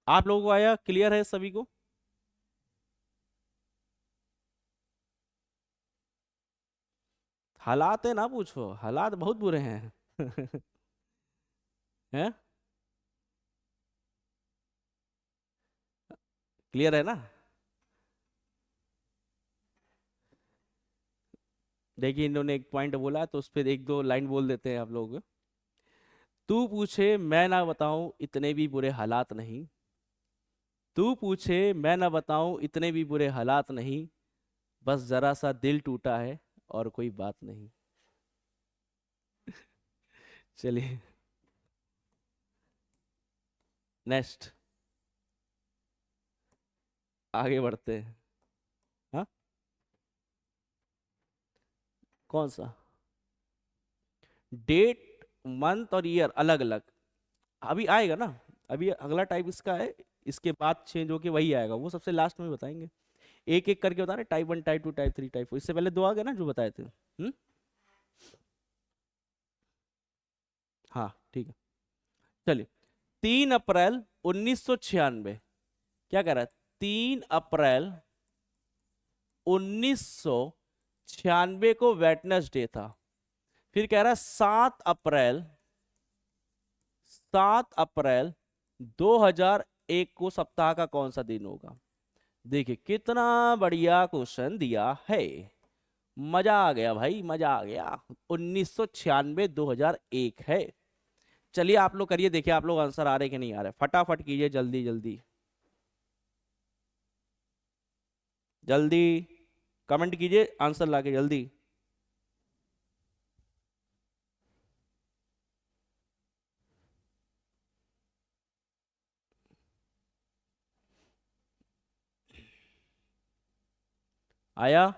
[SPEAKER 1] आप लोगों को आया, क्लियर है सभी को? हालात है ना पूछो, हालात बहुत बुरे हैं। हैं? क्लियर है ना? देखिए इन्होंने एक पॉइंट बोला तो उस पर एक दो लाइन बोल देते हैं आप लोग। तू पूछे मैं ना बताऊं इतने भी बुरे हालात नहीं। तू पूछे मैं ना बताऊं इतने भी बुरे हालात नहीं। बस जरा सा दिल टूटा है और कोई बात नहीं। चलिए, नेक्स्ट, आगे बढ़ते हैं। हाँ, कौन सा? डेट, मंथ और ईयर अलग अलग अभी आएगा ना। अभी अगला टाइप इसका है, इसके बाद चेंज होके वही आएगा, वो सबसे लास्ट में बताएंगे। एक एक करके बता रहे, टाइप 1, टाइप 2, टाइप 3, टाइप 4, इससे पहले दो आ गए ना जो बताए थे। हाँ ठीक है। चलिए, 3 अप्रैल 1996, क्या कह रहा है? 3 अप्रैल 1996 को वेटनेसडे था। फिर कह रहा है 7 अप्रैल 2001 को सप्ताह का कौन सा दिन होगा? देखिए कितना बढ़िया क्वेश्चन दिया है। मजा आ गया भाई, मजा आ गया। 1996 2001 है। चलिए आप लोग करिए, देखिए आप लोग आंसर आ रहे कि नहीं आ रहे, फटाफट कीजिए, जल्दी जल्दी जल्दी। कमेंट कीजिए आंसर लाके जल्दी। आया?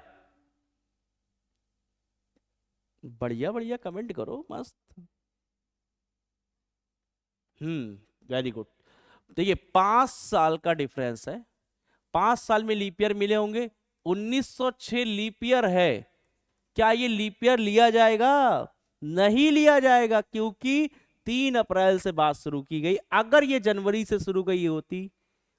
[SPEAKER 1] बढ़िया बढ़िया कमेंट करो, मस्त। Very good. देखिए 5 साल का डिफरेंस है, 5 साल में लीप ईयर मिले होंगे। 1906 लीप ईयर है। क्या ये लीप ईयर लिया जाएगा? नहीं लिया जाएगा, क्योंकि 3 अप्रैल से बात शुरू की गई। अगर ये जनवरी से शुरू गई होती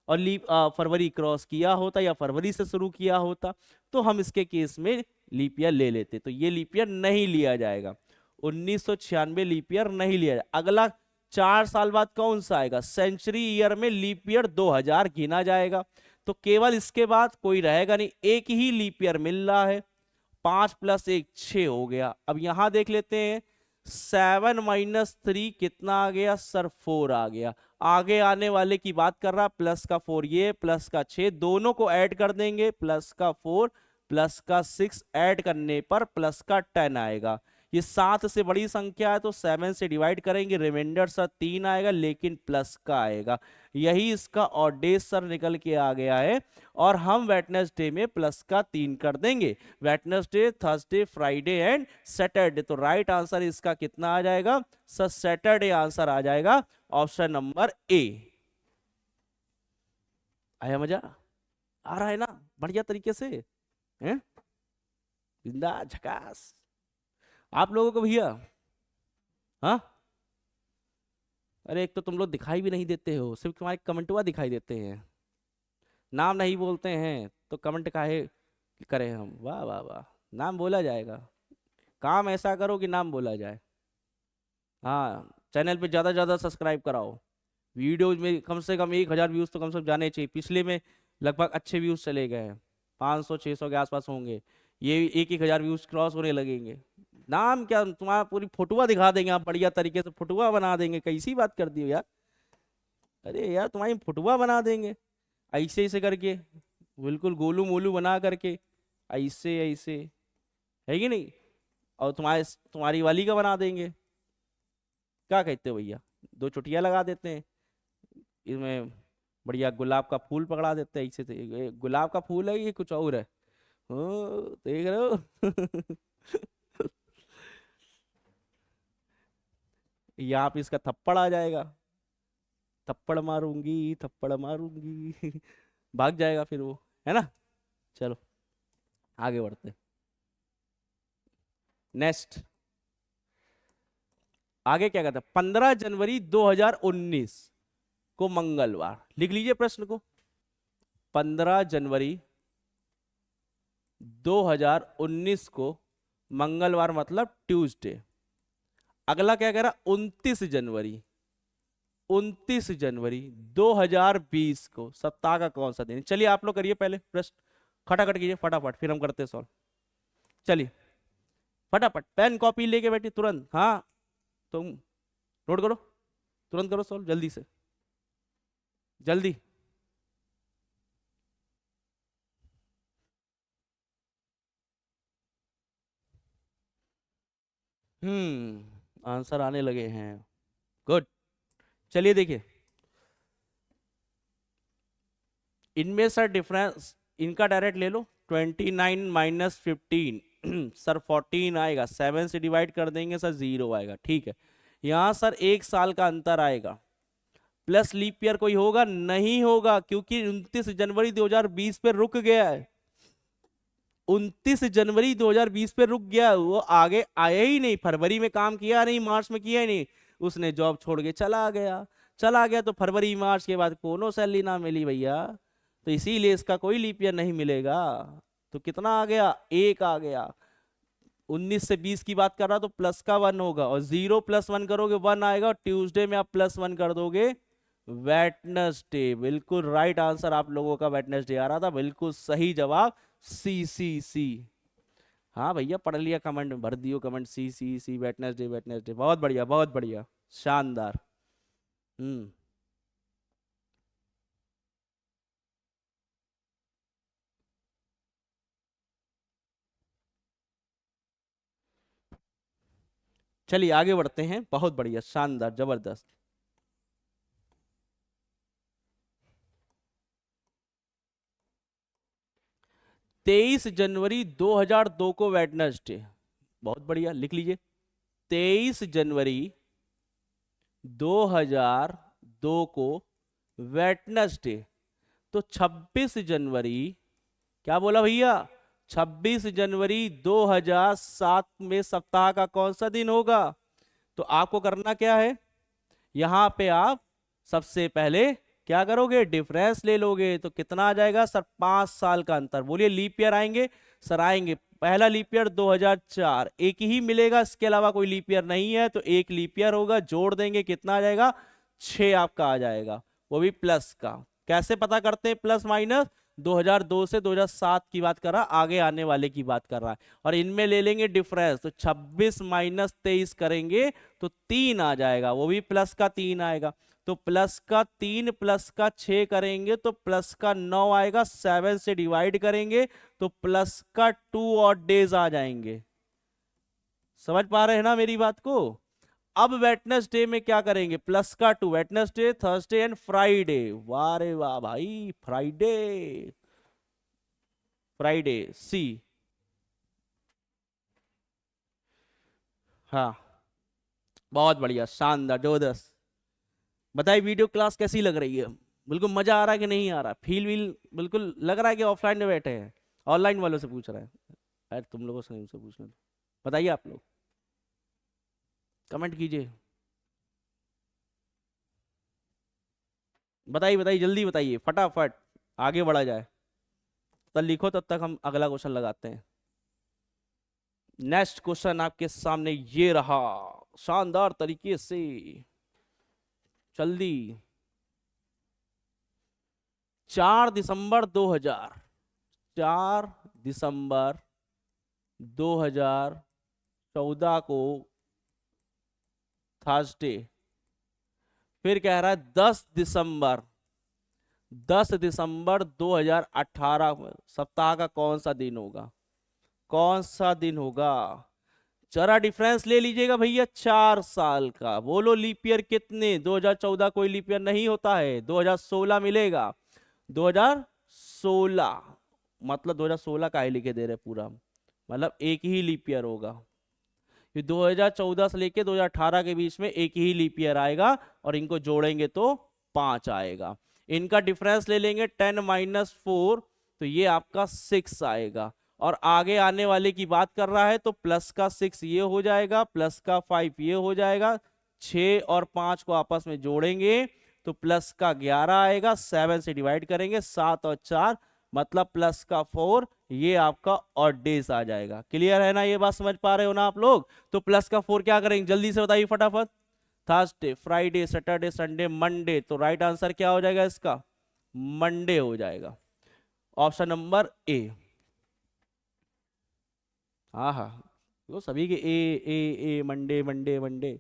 [SPEAKER 1] और लीप फरवरी क्रॉस किया होता या फरवरी से शुरू किया होता तो हम इसके केस में लीप ईयर ले लेते। तो ये लीप ईयर नहीं लिया जाएगा। 1996 लीप ईयर नहीं लिया जाएगा। अगला 4 साल बाद कौन सा आएगा? सेंचुरी ईयर में लीप ईयर 2000 गिना जाएगा। तो केवल इसके बाद कोई रहेगा नहीं, एक ही लीप ईयर मिल रहा है। 5 + 1 6 हो गया। अब यहां देख लेते हैं, 7 - 3 कितना आ गया सर? 4 आ गया। आगे आने वाले की बात कर रहा, प्लस का 4 ये, प्लस का 6, दोनों को ऐड कर देंगे, प्लस का 4 प्लस का 6 ऐड करने पर प्लस का 10 आएगा। ये 7 से बड़ी संख्या है तो 7 से डिवाइड करेंगे, रिमाइंडर सर 3 आएगा, लेकिन प्लस का आएगा। यही इसका और डेज सर निकल के आ गया है। और हम वेटनेसडे में प्लस का 3 कर देंगे। Wednesday, Thursday, Friday and Saturday. तो राइट आंसर इसका कितना आ जाएगा सर? सैटरडे आंसर आ जाएगा, ऑप्शन नंबर ए। आया मजा? आ रहा है ना बढ़िया तरीके से? हैं? जिंदा झकास। आप लोगों को भैया? हाँ, अरे एक तो तुम लोग दिखाई भी नहीं देते हो, सिर्फ तुम्हारे कमेंटवा दिखाई देते हैं, नाम नहीं बोलते हैं, तो कमेंट काहे करें हम? वाह वाह वाह, नाम बोला जाएगा। काम ऐसा करो कि नाम बोला जाए। हाँ, चैनल पे ज़्यादा ज़्यादा सब्सक्राइब कराओ। वीडियोज में कम से कम 1000 व्यूज़ तो कम से कम जाने चाहिए। पिछले में लगभग अच्छे व्यूज़ चले गए हैं, 500 600 के आसपास होंगे। ये 1 1000 व्यूज़ क्रॉस होने लगेंगे। नाम क्या, तुम्हारा पूरी फोटोआ दिखा देंगे, आप बढ़िया तरीके से फोटोआ बना देंगे। कैसी बात कर दी हो यार? अरे यार तुम्हारी फोटोआ बना देंगे ऐसे ऐसे करके, बिल्कुल गोलू मोलू बना करके, ऐसे ऐसे, है कि नहीं? और तुम्हारी वाली का बना देंगे। क्या कहते हो भैया? 2 चुटिया लगा देते हैं इसमें, बढ़िया गुलाब का फूल पकड़ा देते हैं ऐसे से। ये गुलाब का फूल है, ये कुछ और है। ओ, देख रहे हो? यहाँ पे इसका थप्पड़ आ जाएगा, थप्पड़ मारूंगी थप्पड़ मारूंगी भाग जाएगा फिर वो, है ना। चलो आगे बढ़ते। नेक्स्ट, आगे क्या कहता है, 15 जनवरी 2019 को मंगलवार, लिख लीजिए प्रश्न को। 15 जनवरी 2019 को मंगलवार मतलब ट्यूसडे। अगला क्या कह रहा, 29 जनवरी, 29 जनवरी 2020 को सप्ताह का कौन सा दिन। चलिए आप लोग करिए पहले प्रश्न, खटाखट कीजिए फटाफट, फिर हम करते सॉल्व। चलिए फटाफट पेन कॉपी लेके बैठिए तुरंत, हाँ तुम नोट करो, तुरंत करो सॉल्व जल्दी से, जल्दी। आंसर आने लगे हैं, गुड। चलिए देखिए, इनमें सर डिफरेंस इनका डायरेक्ट ले लो, 29 - 15 सर 14 आएगा, 7 से डिवाइड कर देंगे सर 0 आएगा, ठीक है। यहाँ सर 1 साल का अंतर आएगा, प्लस लीप ईयर कोई होगा नहीं होगा, क्योंकि 29 जनवरी 2020 पे रुक गया है, 29 जनवरी 2020 पे रुक गया, वो आगे आया ही नहीं, फरवरी में काम किया नहीं, मार्च में किया ही नहीं, उसने जॉब छोड़ के चला गया, चला गया तो फरवरी मार्च के बाद कोनो सैलरी ना मिली भैया, तो इसीलिए इसका कोई लीप ईयर नहीं मिलेगा। तो कितना आ गया, 1 आ गया। 19 से 20 की बात कर रहा तो प्लस का 1 होगा, और 0 + 1 करोगे 1 आएगा, और ट्यूसडे में आप +1 कर दोगे, वेटनेसडे। बिल्कुल राइट आंसर आप लोगों का वेटनेसडे आ रहा था, बिल्कुल सही जवाब सी सी सी। हाँ भैया पढ़ लिया, कमेंट में भर दियो कमेंट, सी सी सी, वेटनेसडे वेटनेसडे, बहुत बढ़िया बहुत बढ़िया, शानदार। हम्म। चलिए आगे बढ़ते हैं, बहुत बढ़िया शानदार जबरदस्त। 23 जनवरी 2002 को वेटनेसडे, बहुत बढ़िया लिख लीजिए, 23 जनवरी 2002 को वेटनेसडे। तो 26 जनवरी, क्या बोला भैया, 26 जनवरी 2007 में सप्ताह का कौन सा दिन होगा। तो आपको करना क्या है, यहां पे आप सबसे पहले क्या करोगे, डिफरेंस ले लोगे, तो कितना आ जाएगा सर, 5 साल का अंतर। बोलिए लीप ईयर आएंगे सर, आएंगे। पहला लीप ईयर 2004, एक ही मिलेगा, इसके अलावा कोई लीप ईयर नहीं है, तो एक लीप ईयर होगा, जोड़ देंगे कितना आ जाएगा, 6 आपका आ जाएगा, वो भी प्लस का। कैसे पता करते हैं प्लस माइनस, 2002 से 2007 की बात कर रहा, आगे आने वाले की बात कर रहा है, और इनमें ले लेंगे डिफरेंस, तो 26 - 23 करेंगे तो 3 आ जाएगा, वो भी प्लस का 3 आएगा, तो प्लस का 3 प्लस का 6 करेंगे तो प्लस का 9 आएगा, 7 से डिवाइड करेंगे तो प्लस का 2 और डेज आ जाएंगे। समझ पा रहे हैं ना मेरी बात को। अब वेटनेसडे में क्या करेंगे, प्लस का 2, वेटनेसडे थर्सडे एंड फ्राइडे, वाह रे वाह भाई, फ्राइडे, फ्राइडे सी। हाँ बहुत बढ़िया शानदार जबरदस्त। बताइए वीडियो क्लास कैसी लग रही है, बिल्कुल मजा आ रहा है कि नहीं आ रहा, फील वील बिल्कुल लग रहा है कि ऑफलाइन में बैठे हैं, ऑनलाइन वालों से पूछ रहा है, अरे तुम लोगों से नहीं, उनसे पूछना था। बताइए आप लोग, कमेंट कीजिए, बताइए बताइए जल्दी बताइए फटाफट, आगे बढ़ा जाए, तब लिखो, तब तक हम अगला क्वेश्चन लगाते हैं। नेक्स्ट क्वेश्चन आपके सामने ये रहा, शानदार तरीके से, जल्दी। 4 दिसंबर 2000, 4 दिसंबर 2014 को थर्सडे, फिर कह रहा है 10 दिसंबर, 10 दिसंबर 2018 में सप्ताह का कौन सा दिन होगा, कौन सा दिन होगा। जरा डिफरेंस ले लीजिएगा भैया, 4 साल का, बोलो लीप ईयर कितने, 2014 कोई लीप ईयर नहीं होता है, 2016 मिलेगा, 2016, मतलब 2016 का ही लिखे दे रहे पूरा, मतलब एक ही लीप ईयर होगा। ये 2014 से लेके 2018 के बीच में एक ही लीप ईयर आएगा और इनको जोड़ेंगे तो 5 आएगा। इनका डिफरेंस ले लेंगे 10 - 4, तो ये आपका 6 आएगा। और आगे आने वाले की बात कर रहा है तो प्लस का 6 ये हो जाएगा, प्लस का 5 ये हो जाएगा, 6 और 5 को आपस में जोड़ेंगे तो प्लस का 11 आएगा, 7 से डिवाइड करेंगे, 7 और 4 मतलब प्लस का 4, ये आपका ऑड डेज आ जाएगा। क्लियर है ना, ये बात समझ पा रहे हो ना आप लोग? तो प्लस का 4 क्या करेंगे जल्दी से बताइए फटाफट। Thursday, Friday, Saturday, Sunday, Monday, तो राइट आंसर क्या हो जाएगा इसका? मंडे हो जाएगा, ऑप्शन नंबर ए। हाँ हाँ, वो सभी के ए मंडे मंडे मंडे।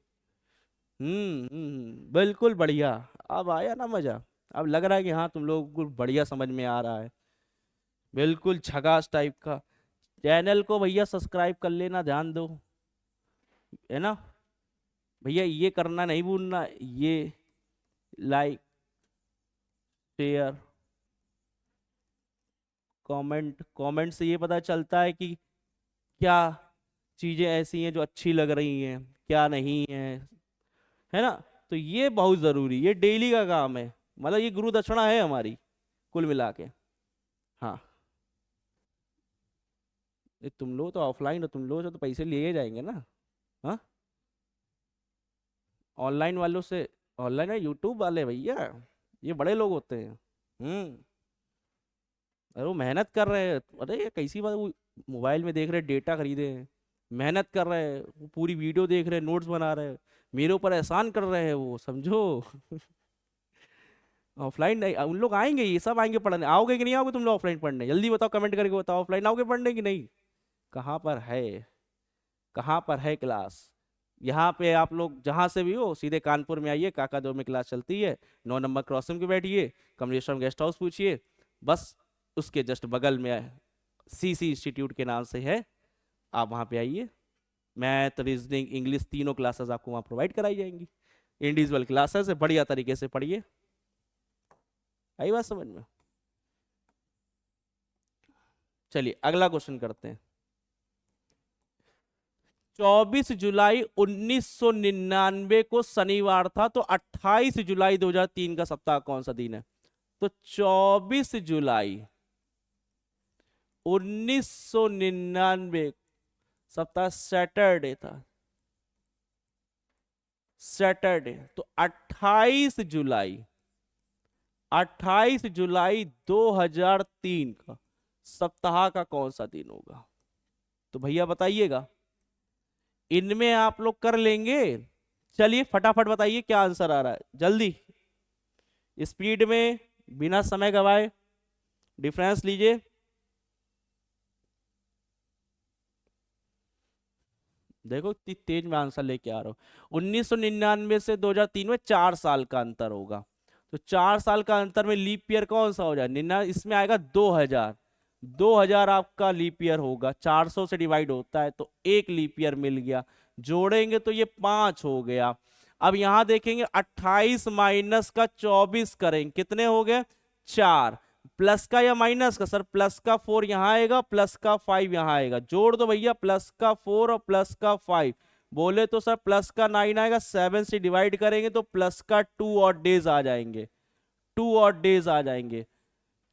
[SPEAKER 1] बिल्कुल बढ़िया। अब आया ना मजा? अब लग रहा है कि हाँ तुम लोगों को बढ़िया समझ में आ रहा है, बिल्कुल झकास टाइप का। चैनल को भैया सब्सक्राइब कर लेना, ध्यान दो, है ना भैया, ये करना नहीं भूलना, ये लाइक, शेयर, कमेंट। कमेंट से ये पता चलता है कि क्या चीजें ऐसी हैं जो अच्छी लग रही हैं, क्या नहीं है ना? तो ये बहुत जरूरी, ये डेली का काम है, मतलब ये गुरु दक्षिणा है हमारी कुल मिला के। हाँ, ये तुम लोग तो ऑफलाइन हो, तुम लोग से तो पैसे लिए जाएंगे ना। हाँ, ऑनलाइन वालों से, ऑनलाइन है यूट्यूब वाले भैया, ये बड़े लोग होते हैं। अरे वो मेहनत कर रहे हैं, अरे ये कैसी बात, वो मोबाइल में देख रहे हैं, डेटा खरीदे हैं, मेहनत कर रहे हैं, वो पूरी वीडियो देख रहे हैं, नोट्स बना रहे हैं, मेरे ऊपर एहसान कर रहे हैं वो, समझो। ऑफलाइन नहीं, उन लोग आएंगे, ये सब आएंगे पढ़ने। आओगे कि नहीं आओगे तुम लोग ऑफलाइन पढ़ने? जल्दी बताओ, कमेंट करके बताओ, ऑफलाइन आओगे पढ़ने कि नहीं? कहाँ पर है, कहाँ पर है क्लास? यहाँ पे आप लोग जहाँ से भी हो सीधे कानपुर में आइए, काका दो में क्लास चलती है, 9 नंबर क्रॉसिंग पे बैठिए, कमलेश्वरम गेस्ट हाउस पूछिए, बस उसके जस्ट बगल में सीसी इंस्टीट्यूट के नाम से है, आप वहाँ पे आइए। मैथ, रीजनिंग, इंग्लिश, तीनों क्लासेस आपको वहाँ प्रोवाइड कराई जाएंगी, इंडिविजुअल क्लासेस है, बढ़िया तरीके से पढ़िए। आई बात समझ में? चलिए अगला क्वेश्चन करते हैं। 24 जुलाई 1999 को शनिवार था, तो 28 जुलाई 2003 का सप्ताह कौन सा दिन है? तो 24 जुलाई 1999 सप्ताह सैटरडे था, सैटरडे, तो 28 जुलाई 2003 का सप्ताह का कौन सा दिन होगा? तो भैया बताइएगा, इनमें आप लोग कर लेंगे। चलिए फटाफट बताइए क्या आंसर आ रहा है, जल्दी, स्पीड में, बिना समय गवाए, डिफरेंस लीजिए। देखो कितनी तेज में आंसर लेके आ रहा हूं। 1999 से 2003 में 4 साल का अंतर होगा, तो 4 साल का अंतर में लीप ईयर कौन सा हो जाए? निन्ना इसमें आएगा 2000, 2000 आपका लीप ईयर होगा, 400 से डिवाइड होता है तो एक लीप ईयर मिल गया, जोड़ेंगे तो ये 5 हो गया। अब यहां देखेंगे 28 माइनस का 24 करेंगे, कितने हो गए? 4। प्लस का या माइनस का? सर प्लस का 4 यहां आएगा, प्लस का 5 यहां आएगा, जोड़ दो भैया, प्लस का 4 और प्लस का 5, बोले तो सर प्लस का 9 आएगा, 7 से डिवाइड करेंगे तो प्लस का 2 और डेज आ जाएंगे, 2 और डेज आ जाएंगे।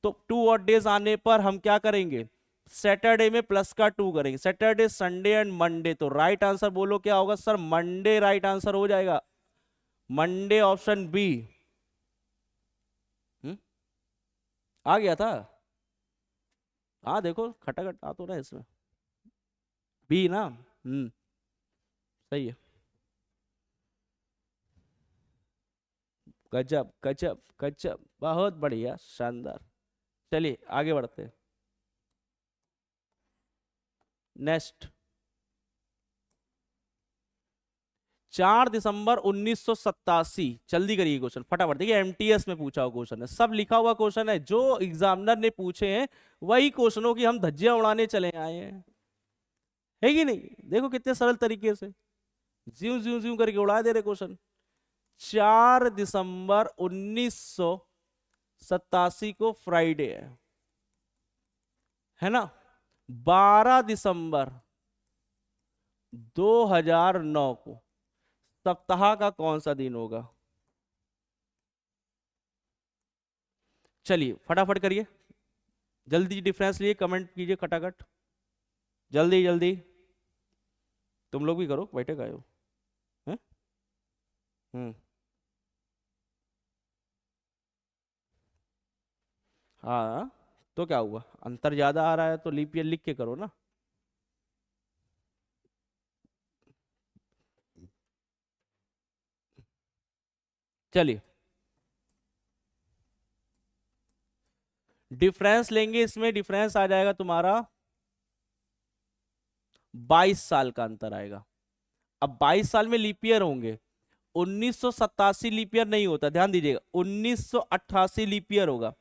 [SPEAKER 1] तो 2 और डेज आने पर हम क्या करेंगे? सैटरडे में प्लस का 2 करेंगे, सैटरडे, संडे एंड मंडे, तो राइट आंसर बोलो क्या होगा? सर मंडे राइट आंसर हो जाएगा, मंडे, ऑप्शन बी। आ गया था? हाँ देखो खटाखट आ तो रहा है इसमें, बी ना। सही है, गजब गजब गजब, बहुत बढ़िया, शानदार। चलिए आगे बढ़ते हैं, नेक्स्ट। 4 दिसंबर 1987, जल्दी करिए क्वेश्चन फटाफट, देखिए एमटीएस में पूछा हुआ क्वेश्चन है, सब लिखा हुआ क्वेश्चन है, जो एग्जामिनर ने पूछे हैं वही क्वेश्चनों की हम धज्जियां उड़ाने चले आए हैं, है कि नहीं? देखो कितने सरल तरीके से ज्यू ज्यू ज्यू करके उड़ा दे रहे क्वेश्चन। 4 दिसंबर 1987 को फ्राइडे है ना? 12 दिसंबर 2009 को सप्ताह का कौन सा दिन होगा? चलिए फटाफट करिए, जल्दी डिफरेंस लिए, कमेंट कीजिए खटाखट, जल्दी जल्दी। तुम लोग भी करो, बैठे गए हो। हैं? हम्म। हाँ, तो क्या हुआ, अंतर ज्यादा आ रहा है तो लीप ईयर लिख के करो ना। चलिए डिफरेंस लेंगे, इसमें डिफरेंस आ जाएगा तुम्हारा 22 साल का अंतर आएगा। अब 22 साल में लीप ईयर होंगे, 1987 लीप ईयर नहीं होता, ध्यान दीजिएगा, 1988 लीप ईयर होगा।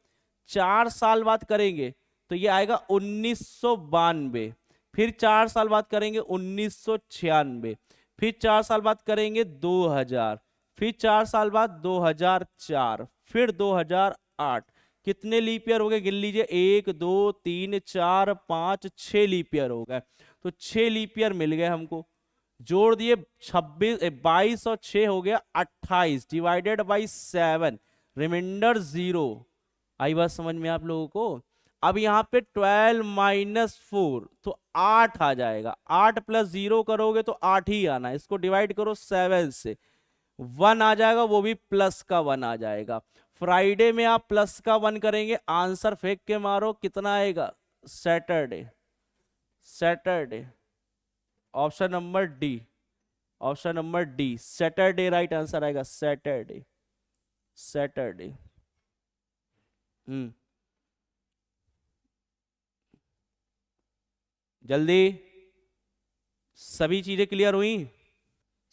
[SPEAKER 1] 4 साल बाद करेंगे तो ये आएगा 1992, फिर 4 साल बाद करेंगे 1996, फिर 4 साल बाद करेंगे 2000, फिर 4 साल बाद 2004, फिर 2008। कितने लीप ईयर हो गए गिन लीजिए, 1 2 3 4 5 6 लीप ईयर हो गए। तो 6 लीप ईयर मिल गए हमको, जोड़ दिए 26, 22 और 6 हो गया 28, डिवाइडेड बाई 7, रिमाइंडर 0। आई बात समझ में आप लोगों को? अब यहाँ पे 12 - 4 तो 8 आ जाएगा, 8 + 0 करोगे तो 8 ही आना है, इसको डिवाइड करो 7 से, 1 आ जाएगा, वो भी प्लस का 1 आ जाएगा। फ्राइडे में आप प्लस का 1 करेंगे, आंसर फेंक के मारो, कितना आएगा? Saturday. Saturday, option number D, option number D Saturday right answer आएगा, सैटरडे, सैटरडे। हम्म, जल्दी, सभी चीजें क्लियर हुई?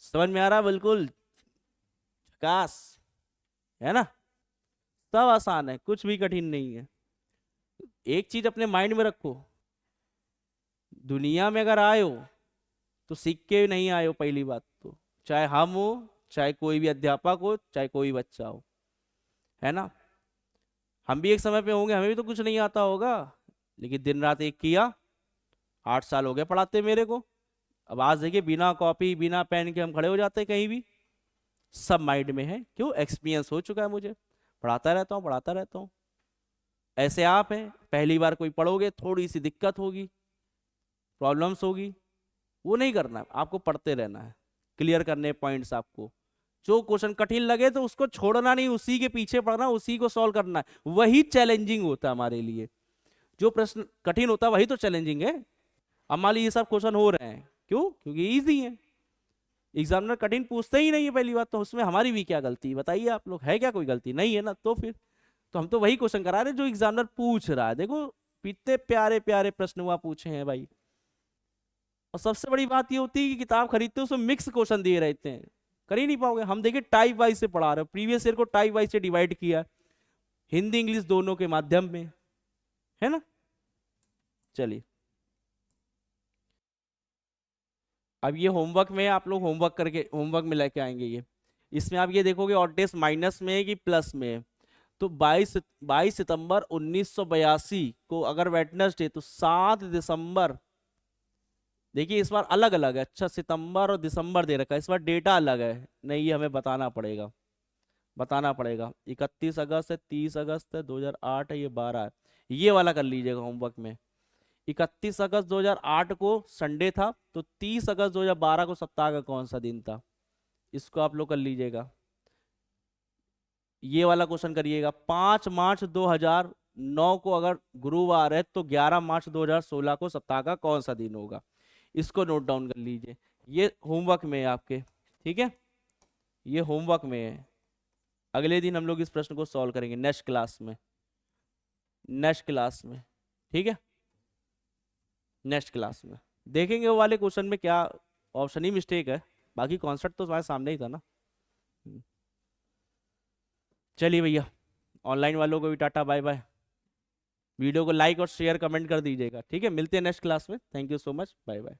[SPEAKER 1] समझ में आ रहा बिल्कुल? झकास है ना? सब आसान है, कुछ भी कठिन नहीं है। एक चीज अपने माइंड में रखो, दुनिया में अगर आए हो तो सीख के नहीं आए हो, पहली बात तो, चाहे हम हो, चाहे कोई भी अध्यापक हो, चाहे कोई बच्चा हो, है ना? हम भी एक समय पे होंगे, हमें भी तो कुछ नहीं आता होगा, लेकिन दिन रात एक किया, 8 साल हो गए पढ़ाते मेरे को। अब आज देखिए, बिना कॉपी बिना पेन के हम खड़े हो जाते हैं कहीं भी, सब माइंड में है, क्यों? एक्सपीरियंस हो चुका है मुझे, पढ़ाता रहता हूँ, पढ़ाता रहता हूँ। ऐसे आप हैं, पहली बार कोई पढ़ोगे, थोड़ी सी दिक्कत होगी, प्रॉब्लम्स होगी, वो नहीं करना है, आपको पढ़ते रहना है, क्लियर करने पॉइंट्स आपको। जो क्वेश्चन कठिन लगे तो उसको छोड़ना नहीं, उसी के पीछे पढ़ना, उसी को सॉल्व करना है, वही चैलेंजिंग होता है हमारे लिए। जो प्रश्न कठिन होता है वही तो चैलेंजिंग है। अब मान लीजिए ये सब क्वेश्चन हो रहे हैं, क्यों? क्योंकि इजी है, एग्जामिनर कठिन पूछते ही नहीं है, पहली बात तो उसमें हमारी भी क्या गलती है बताइए आप लोग, है क्या कोई गलती? नहीं है ना, तो फिर तो हम तो वही क्वेश्चन करा रहे हैं जो एग्जामिनर पूछ रहा है। देखो कितने प्यारे प्यारे प्रश्न हुआ पूछे हैं भाई। और सबसे बड़ी बात ये होती है कि किताब खरीदते हो उसमें मिक्स क्वेश्चन दिए रहते हैं, कर ही नहीं पाओगे। हम देखिए टाइप वाइज से पढ़ा रहे हो, प्रीवियस ईयर को टाइप वाइज से डिवाइड किया, हिंदी इंग्लिश दोनों के माध्यम में, है ना? चलिए अब ये होमवर्क में आप लोग होमवर्क करके होमवर्क में लेके आएंगे ये, इसमें आप ये देखोगे ऑड डेज माइनस में है कि प्लस में है। तो 22 सितंबर 1982 को अगर वेडनेसडे, तो 7 दिसंबर, देखिए इस बार अलग अलग है, अच्छा सितंबर और दिसंबर दे रखा है, इस बार डेटा अलग है, नहीं ये हमें बताना पड़ेगा, बताना पड़ेगा। 31 अगस्त है, 30 अगस्त है, 2008 है, ये 12 है, ये वाला कर लीजिएगा होमवर्क में। 31 अगस्त 2008 को संडे था, तो 30 अगस्त 2012 को सप्ताह का कौन सा दिन था, इसको आप लोग कर लीजिएगा। ये वाला क्वेश्चन करिएगा, 5 मार्च 2009 को अगर गुरुवार है तो 11 मार्च 2016 को सप्ताह का कौन सा दिन होगा, इसको नोट डाउन कर लीजिए। ये होमवर्क में है आपके, ठीक है, ये होमवर्क में है। अगले दिन हम लोग इस प्रश्न को सॉल्व करेंगे नेक्स्ट क्लास में, नेक्स्ट क्लास में, ठीक है, नेक्स्ट क्लास में देखेंगे वो वाले क्वेश्चन में क्या ऑप्शन ही मिस्टेक है, बाकी कॉन्सेप्ट तो हमारे सामने ही था ना। चलिए भैया, ऑनलाइन वालों को भी टाटा बाय बाय, वीडियो को लाइक और शेयर कमेंट कर दीजिएगा, ठीक है, मिलते हैं नेक्स्ट क्लास में, thank you so much, bye bye.